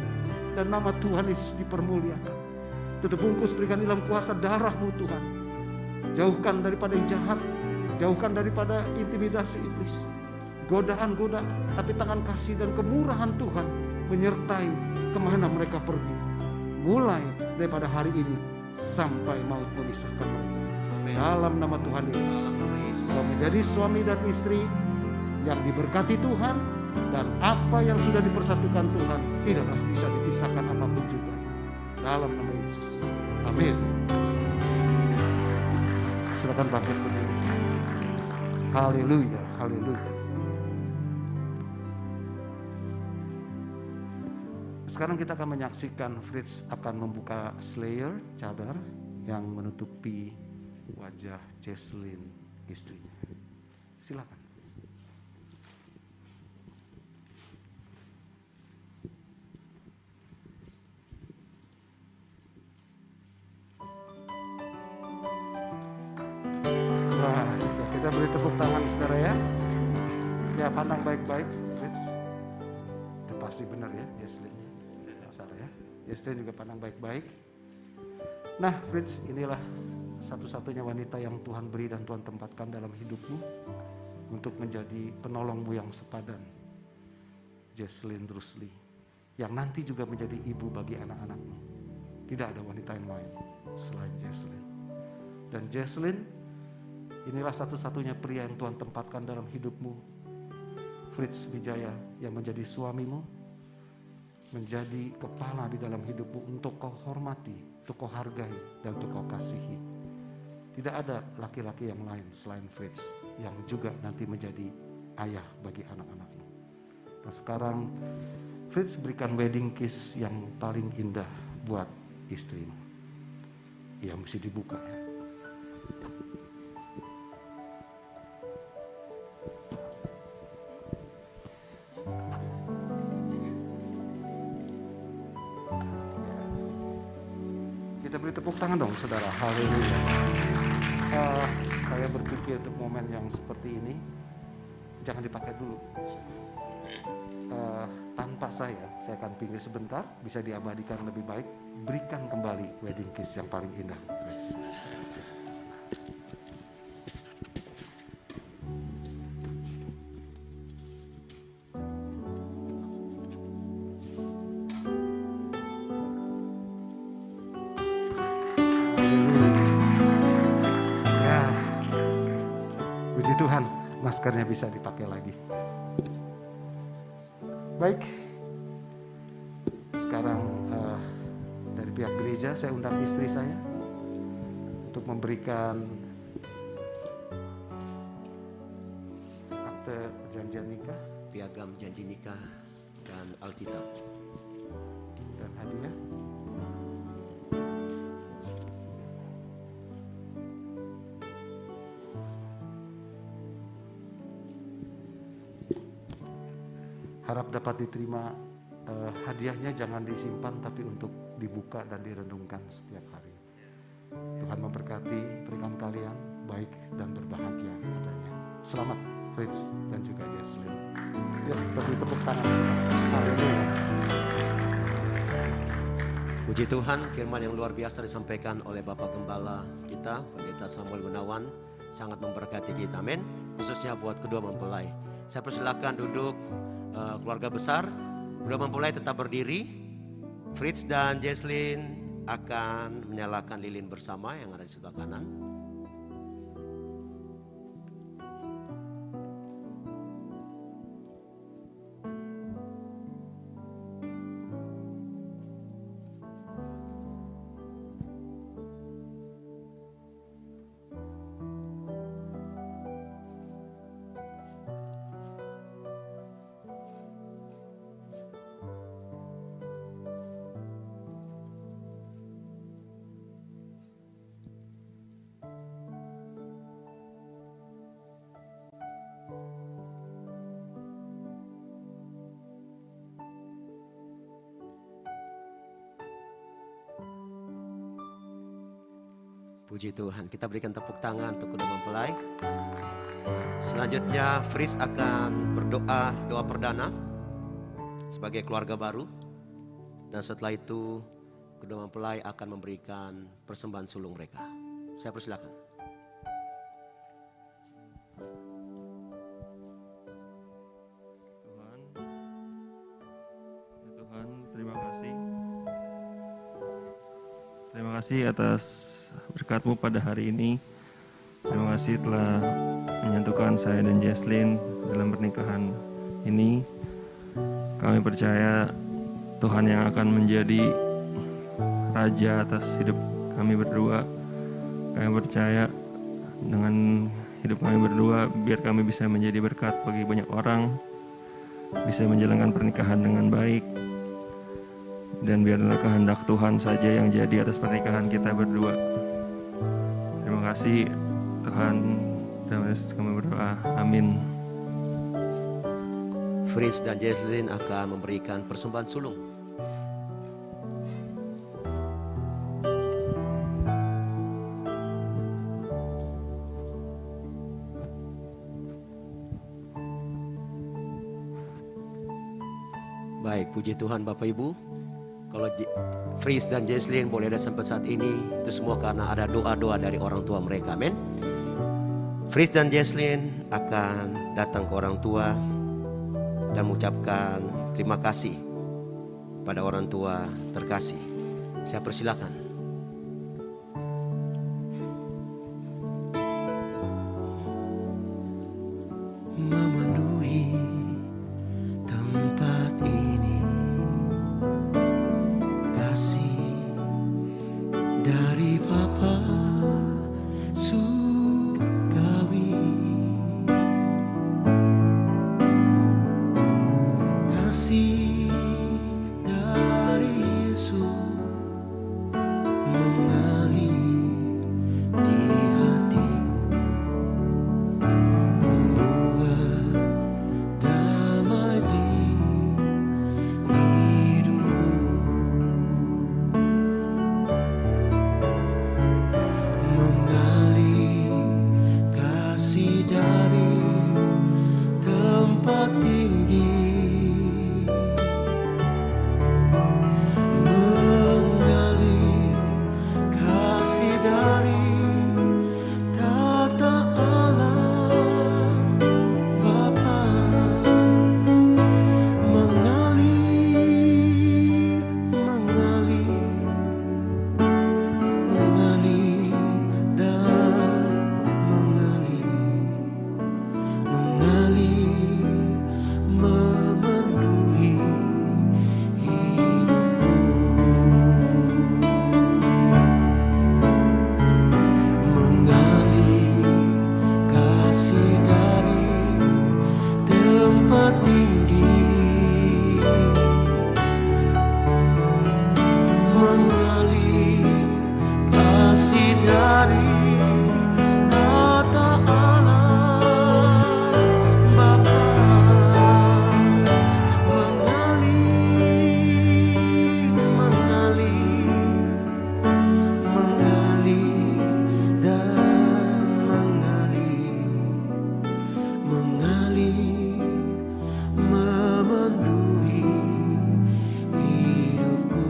dan nama Tuhan Yesus dipermuliakan. Tutup bungkus, berikan dalam kuasa darah-Mu Tuhan. Jauhkan daripada yang jahat, jauhkan daripada intimidasi iblis, godaan-godaan, tapi tangan kasih dan kemurahan Tuhan menyertai kemana mereka pergi. Mulai daripada hari ini sampai maut memisahkan mereka. Dalam nama Tuhan Yesus, kalau menjadi suami dan istri yang diberkati Tuhan, dan apa yang sudah dipersatukan Tuhan tidaklah bisa dipisahkan apapun juga. Dalam nama Yesus, amin. Silakan bangkit berdiri. Haleluya, haleluya. Sekarang kita akan menyaksikan Fritz akan membuka slayer, cadar yang menutupi wajah Jesslyn istrinya. Silakan. Wah, kita beri tepuk tangan saudara ya. Ya, pandang baik-baik, Fritz. Udah pasti benar ya, Jesslyn. Salah ya. Jesslyn juga pandang baik-baik. Nah, Fritz, inilah satu-satunya wanita yang Tuhan beri dan Tuhan tempatkan dalam hidupmu untuk menjadi penolongmu yang sepadan, Jesslyn Rusli, yang nanti juga menjadi ibu bagi anak-anakmu. Tidak ada wanita yang lain selain Jesslyn. Dan Jesslyn, inilah satu-satunya pria yang Tuhan tempatkan dalam hidupmu, Fritz Wijaya, yang menjadi suamimu, menjadi kepala di dalam hidupmu untuk kau hormati, untuk kau hargai, dan untuk kau kasihi. Tidak ada laki-laki yang lain selain Fritz yang juga nanti menjadi ayah bagi anak-anakmu. Nah sekarang Fritz berikan wedding kiss yang paling indah buat istrimu. Ya mesti dibuka ya. Kita beri tepuk tangan dong saudara. Haleluya. Saya berpikir untuk momen yang seperti ini jangan dipakai dulu. Tanpa saya akan pinggir sebentar, bisa diabadikan lebih baik. Berikan kembali wedding kiss yang paling indah. Let's. Tuhan, maskernya bisa dipakai lagi. Baik, sekarang dari pihak gereja saya undang istri saya untuk memberikan akte perjanjian nikah, piagam janji nikah dan Alkitab dan hadiah. Harap dapat diterima. Hadiahnya jangan disimpan tapi untuk dibuka dan direnungkan setiap hari. Tuhan memberkati pernikahan kalian baik dan berbahagia adanya. Selamat Fritz dan juga Jesslyn. Yuk beri tepuk tangan semua. Haleluya. Puji Tuhan, firman yang luar biasa disampaikan oleh Bapak Gembala kita, Pendeta Samuel Gunawan, sangat memberkati kita. Amin. Khususnya buat kedua mempelai. Saya persilakan duduk. Keluarga besar, kedua mempelai tetap berdiri. Fritz dan Jesslyn akan menyalakan lilin bersama yang ada di sebelah kanan. Puji Tuhan, kita berikan tepuk tangan untuk kedua mempelai. Selanjutnya Fritz akan berdoa, doa perdana sebagai keluarga baru. Dan setelah itu kedua mempelai akan memberikan persembahan sulung mereka. Saya persilakan. Tuhan, terima kasih. Terima kasih atas berkat-Mu pada hari ini. Terima kasih telah menyatukan saya dan Jesslyn dalam pernikahan ini. Kami percaya Tuhan yang akan menjadi Raja atas hidup kami berdua. Kami percaya dengan hidup kami berdua, biar kami bisa menjadi berkat bagi banyak orang, bisa menjalankan pernikahan dengan baik, dan biarlah kehendak Tuhan saja yang jadi atas pernikahan kita berdua. Terima kasih Tuhan, dan kami berdoa. Amin. Fritz dan Jesslyn akan memberikan persembahan sulung. Baik, puji Tuhan Bapak Ibu. Kalau Fritz dan Jesslyn boleh ada sampai saat ini, itu semua karena ada doa-doa dari orang tua mereka. Amin. Fritz dan Jesslyn akan datang ke orang tua dan mengucapkan terima kasih pada orang tua terkasih. Saya persilakan. Memenuhi tempat ini, kasih dari Bapa surgawi, kasih dari Yesus mengalir di hatiku, membuat damai di hidupku, mengalir kasih dari tempat tinggi, mengalir kasih dari tata Allah Bapa, mengalir, mengalir, mengalir dan mengalir, mengalir, memenuhi hidupku, mengalir kasih dari tempat tinggi, mengalir kasih dari tata Allah Bapa, mengalir, mengalir, mengalir dan mengalir, mengalir, memenuhi hidupku,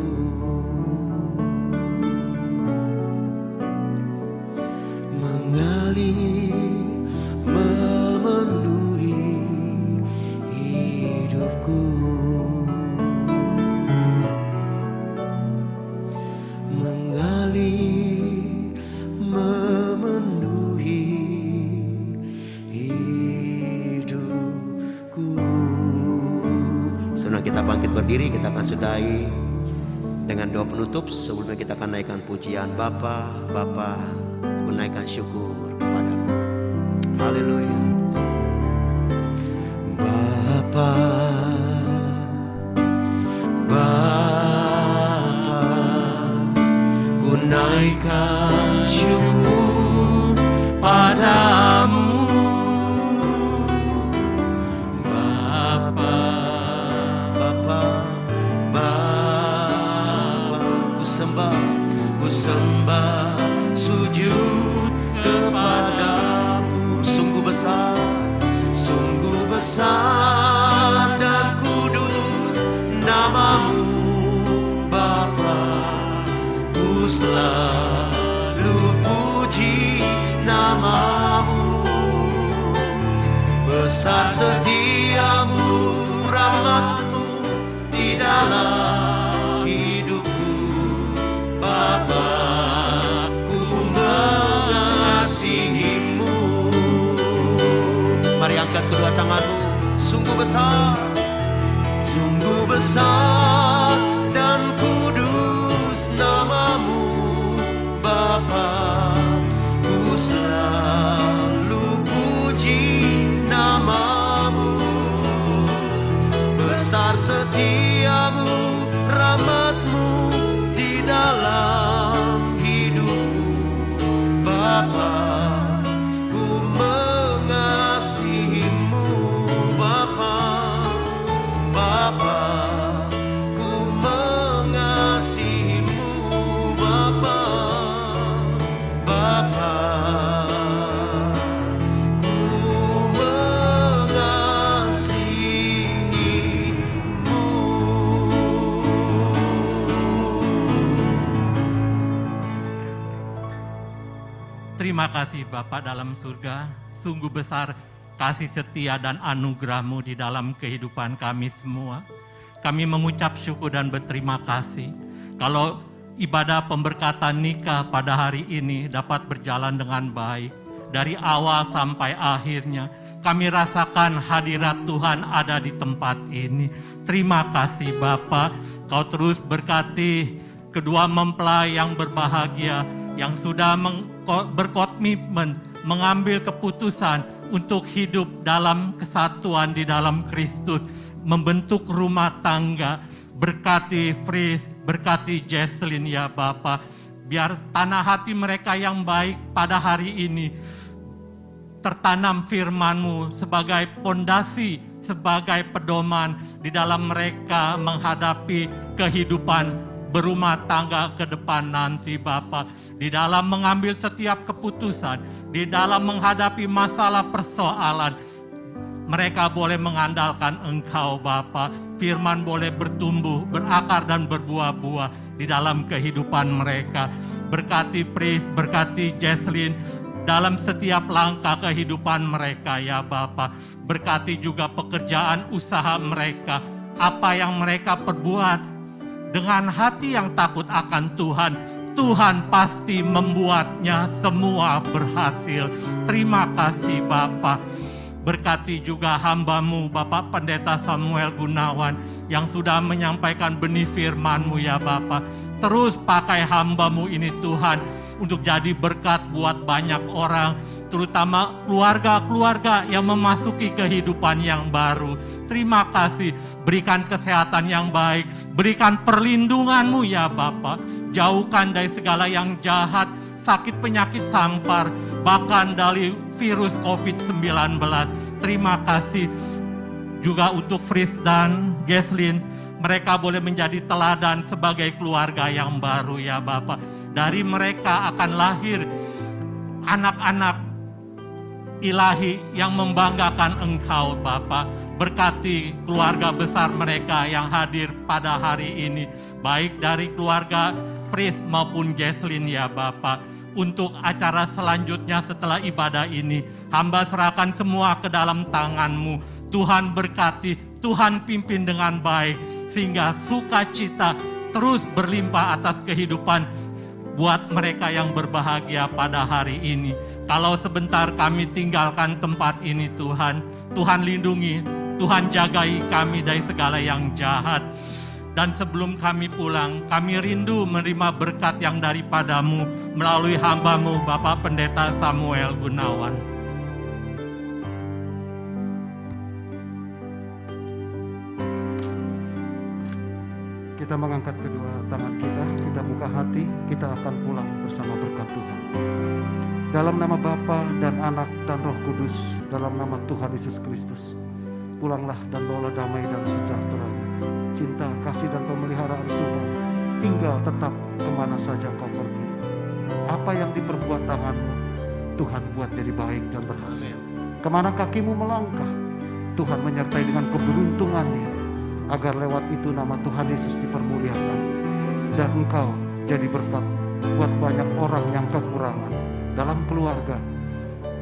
mengalir, memenuhi hidupku, mengalir, memenuhi hidupku. Sebelum kita bangkit berdiri, kita akan sudahi dengan doa penutup. Sebelumnya kita akan naikkan pujian Bapa, Bapa, ku naikkan syukur kepadamu. Haleluya. Bapa, Bapa, ku naikkan syukur padamu. Bapa, Bapa, Bapa, ku sembah, sujud kepadamu. Sungguh besar dan kudus namamu. firman-Mu sungguh besar, sungguh besar dan kudus nama-Mu Bapa. Ku selalu puji nama-Mu, besar setia-Mu, rahmat-Mu di dalam hidupku Bapa. Ku mengasihi-Mu Bapa, Bapa. Ku mengasihi-Mu Bapa, Bapa. Terima kasih Bapa dalam surga, sungguh besar kasih setia dan anugerah-Mu di dalam kehidupan kami semua. Kami mengucap syukur dan berterima kasih kalau ibadah pemberkatan nikah pada hari ini dapat berjalan dengan baik. Dari awal sampai akhirnya kami rasakan hadirat Tuhan ada di tempat ini. Terima kasih Bapa, Kau terus berkati kedua mempelai yang berbahagia, yang sudah berkomitmen mengambil keputusan untuk hidup dalam kesatuan di dalam Kristus, membentuk rumah tangga. Berkati Fris, berkati Jesslyn ya Bapa, biar tanah hati mereka yang baik pada hari ini tertanam firman-Mu sebagai pondasi, sebagai pedoman di dalam mereka menghadapi kehidupan berumah tangga ke depan nanti Bapa. Di dalam mengambil setiap keputusan, di dalam menghadapi masalah persoalan, mereka boleh mengandalkan Engkau Bapa. Firman boleh bertumbuh, berakar dan berbuah-buah di dalam kehidupan mereka. Berkati Pris, berkati Jesslyn dalam setiap langkah kehidupan mereka ya Bapa. Berkati juga pekerjaan usaha mereka, apa yang mereka perbuat dengan hati yang takut akan Tuhan. Tuhan pasti membuatnya semua berhasil. Terima kasih Bapa. Berkati juga hamba-Mu Bapak Pendeta Samuel Gunawan yang sudah menyampaikan benih firman-Mu ya Bapa. Terus pakai hamba-Mu ini Tuhan untuk jadi berkat buat banyak orang, terutama keluarga-keluarga yang memasuki kehidupan yang baru. Terima kasih, berikan kesehatan yang baik, berikan perlindungan-Mu ya Bapa. Jauhkan dari segala yang jahat, sakit penyakit sampar, bahkan dari virus COVID-19. Terima kasih juga untuk Fris dan Jesslyn. Mereka boleh menjadi teladan sebagai keluarga yang baru ya Bapa. Dari mereka akan lahir anak-anak ilahi yang membanggakan Engkau Bapa. Berkati keluarga besar mereka yang hadir pada hari ini, baik dari keluarga Pris maupun Jesslyn ya Bapa. Untuk acara selanjutnya setelah ibadah ini, hamba serahkan semua ke dalam tangan-Mu. Tuhan berkati, Tuhan pimpin dengan baik, sehingga sukacita terus berlimpah atas kehidupan buat mereka yang berbahagia pada hari ini. Kalau sebentar kami tinggalkan tempat ini Tuhan, Tuhan lindungi, Tuhan jagai kami dari segala yang jahat. Dan sebelum kami pulang, kami rindu menerima berkat yang daripada-Mu melalui hamba-Mu Bapak Pendeta Samuel Gunawan. Kita mengangkat kedua tangan kita buka hati, kita akan pulang bersama berkat Tuhan. Dalam nama Bapa dan Anak dan Roh Kudus, dalam nama Tuhan Yesus Kristus, pulanglah dan bawalah damai dan sejahtera, cinta, kasih dan pemeliharaan Tuhan tinggal tetap kemana saja Engkau pergi. Apa yang diperbuat tangan-Mu, Tuhan buat jadi baik dan berhasil. Kemana kakimu melangkah, Tuhan menyertai dengan keberuntungannya, agar lewat itu nama Tuhan Yesus dipermuliakan. Dan Engkau jadi berkat buat banyak orang yang kekurangan dalam keluarga,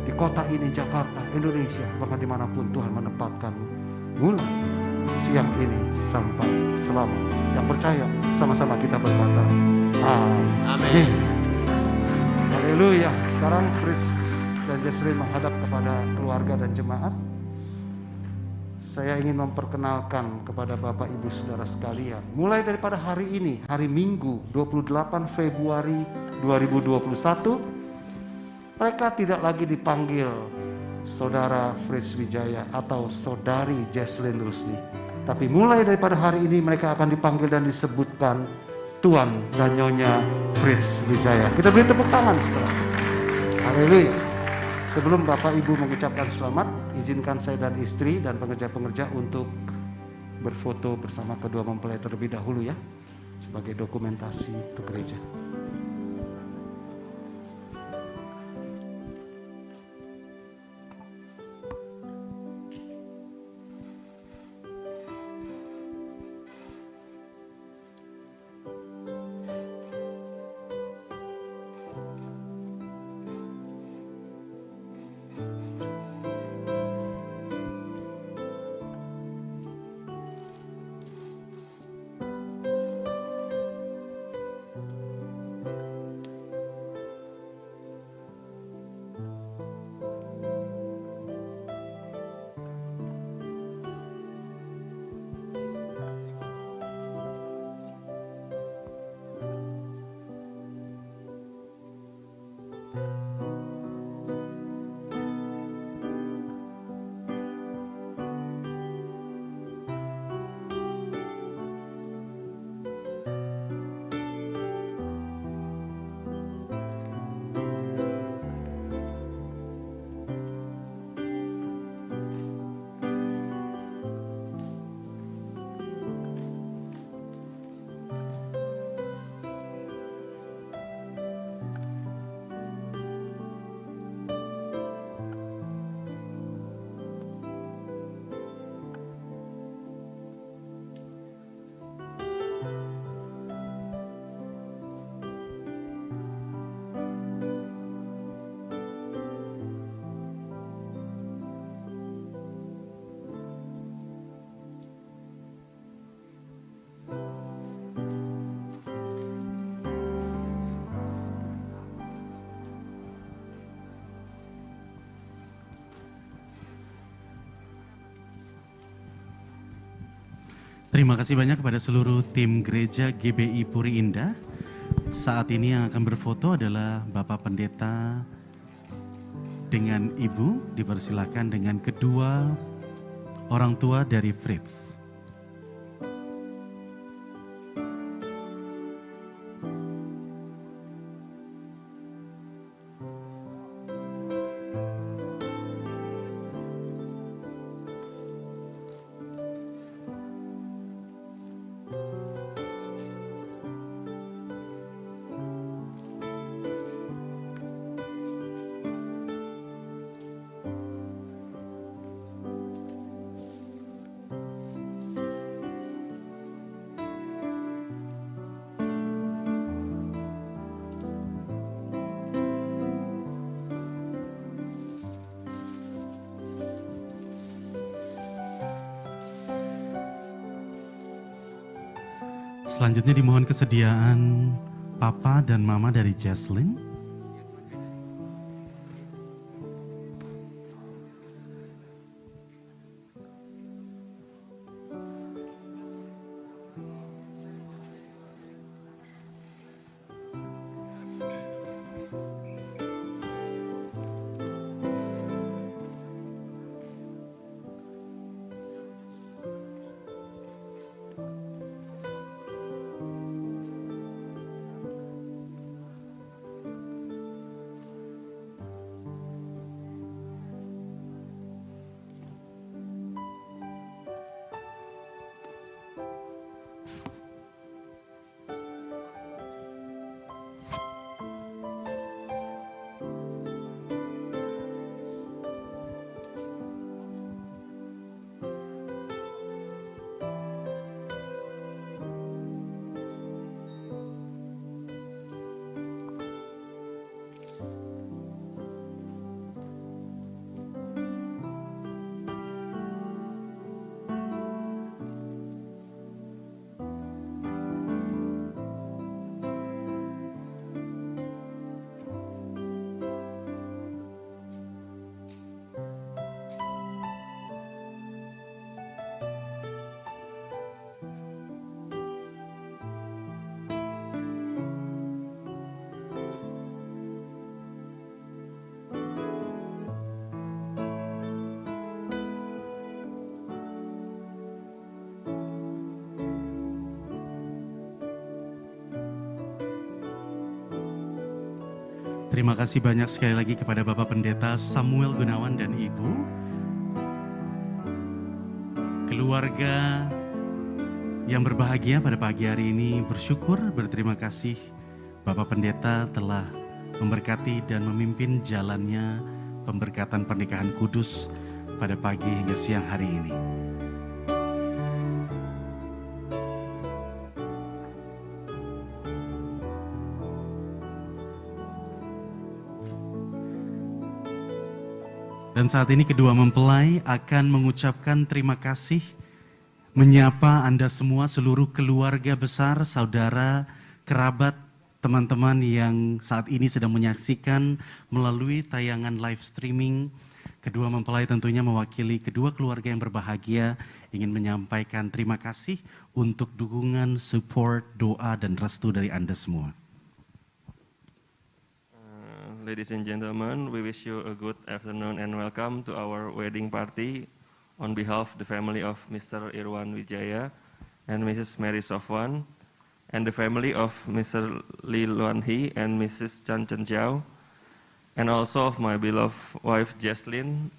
di kota ini, Jakarta, Indonesia, bahkan dimanapun Tuhan menempatkanmu. Mulai siang ini sampai selama. Yang percaya, sama-sama kita berkata, amin. Haleluya. Sekarang Fritz dan Jesslyn menghadap kepada keluarga dan jemaat. saya ingin memperkenalkan kepada Bapak Ibu Saudara sekalian, mulai daripada hari ini, hari Minggu 28 Februari 2021, mereka tidak lagi dipanggil Saudara Fritz Wijaya atau Saudari Jesslyn Rusli. Tapi mulai daripada hari ini mereka akan dipanggil dan disebutkan Tuan dan Nyonya Fritz Wijaya. Kita beri tepuk tangan setelah. Haleluya. Sebelum Bapak Ibu mengucapkan selamat, izinkan saya dan istri dan pengerja-pengerja untuk berfoto bersama kedua mempelai terlebih dahulu ya, sebagai dokumentasi untuk gereja. Terima kasih banyak kepada seluruh tim gereja GBI Puri Indah. Saat ini yang akan berfoto adalah Bapak Pendeta dengan Ibu. Dipersilakan dengan kedua orang tua dari Fritz. Selanjutnya dimohon kesediaan Papa dan Mama dari Jesslyn. Terima kasih banyak sekali lagi kepada Bapak Pendeta Samuel Gunawan dan Ibu. Keluarga yang berbahagia pada pagi hari ini bersyukur, berterima kasih Bapak Pendeta telah memberkati dan memimpin jalannya pemberkatan pernikahan kudus pada pagi hingga siang hari ini. Dan saat ini kedua mempelai akan mengucapkan terima kasih, menyapa Anda semua, seluruh keluarga besar, saudara, kerabat, teman-teman yang saat ini sedang menyaksikan melalui tayangan live streaming. Kedua mempelai tentunya mewakili kedua keluarga yang berbahagia, ingin menyampaikan terima kasih untuk dukungan, support, doa, dan restu dari Anda semua. Ladies and gentlemen, we wish you a good afternoon and welcome to our wedding party on behalf of the family of Mr. Irwan Wijaya and Mrs. Mary Sofwan and the family of Mr. Li Luanhi and Mrs. Chan Chen Jiao, and also of my beloved wife Jesslyn.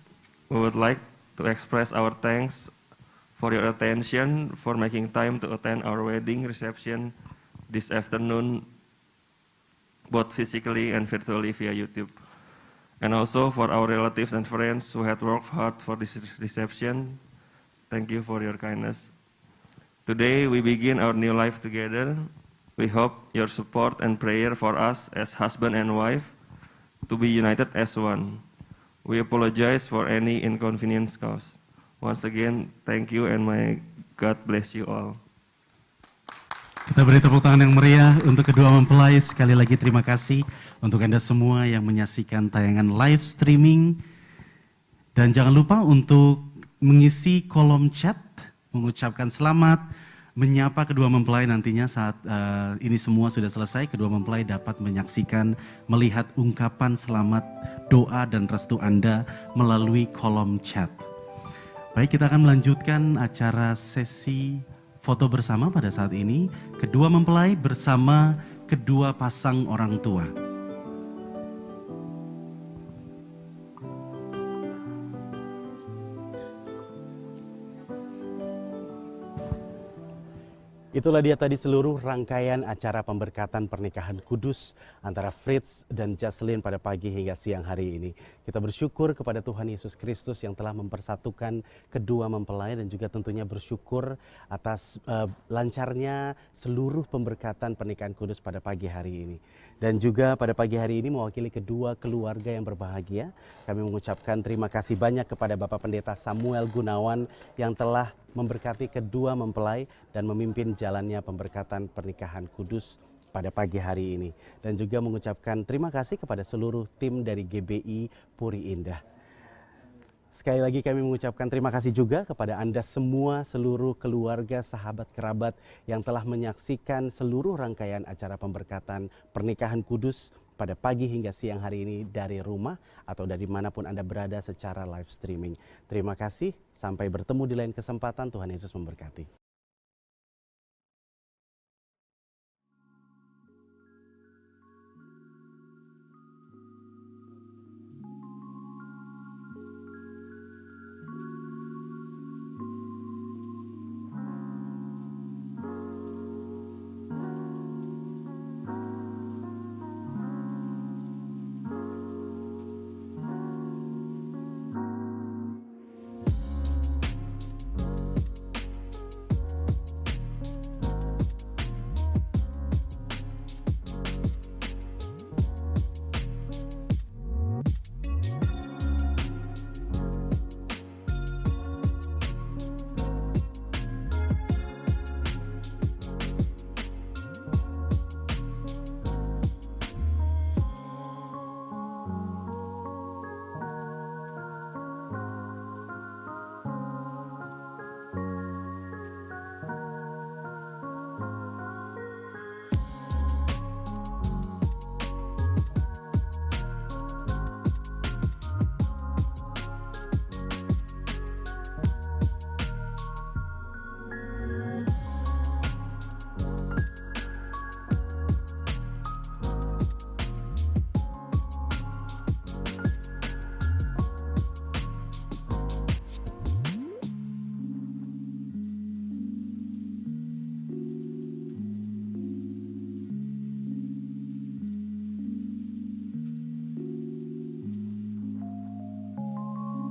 We would like to express our thanks for your attention, for making time to attend our wedding reception this afternoon, both physically and virtually via YouTube. And also for our relatives and friends who had worked hard for this reception, thank you for your kindness. Today we begin our new life together. We hope your support and prayer for us as husband and wife to be united as one. We apologize for any inconvenience caused. Once again, thank you and may God bless you all. Kita beri tepuk tangan yang meriah untuk kedua mempelai. Sekali lagi terima kasih untuk Anda semua yang menyaksikan tayangan live streaming. Dan jangan lupa untuk mengisi kolom chat, mengucapkan selamat, menyapa kedua mempelai nantinya saat ini semua sudah selesai. Kedua mempelai dapat menyaksikan, melihat ungkapan selamat, doa dan restu Anda melalui kolom chat. Baik, kita akan melanjutkan acara sesi foto bersama pada saat ini, kedua mempelai bersama kedua pasang orang tua. Itulah dia tadi seluruh rangkaian acara pemberkatan pernikahan kudus antara Fritz dan Jesslyn pada pagi hingga siang hari ini. Kita bersyukur kepada Tuhan Yesus Kristus yang telah mempersatukan kedua mempelai dan juga tentunya bersyukur atas lancarnya seluruh pemberkatan pernikahan kudus pada pagi hari ini. Dan juga pada pagi hari ini mewakili kedua keluarga yang berbahagia, kami mengucapkan terima kasih banyak kepada Bapak Pendeta Samuel Gunawan yang telah memberkati kedua mempelai dan memimpin jalannya pemberkatan pernikahan kudus pada pagi hari ini. Dan juga mengucapkan terima kasih kepada seluruh tim dari GBI Puri Indah. Sekali lagi kami mengucapkan terima kasih juga kepada Anda semua, seluruh keluarga, sahabat, kerabat yang telah menyaksikan seluruh rangkaian acara pemberkatan pernikahan kudus pada pagi hingga siang hari ini dari rumah atau dari manapun Anda berada secara live streaming. Terima kasih, sampai bertemu di lain kesempatan. Tuhan Yesus memberkati.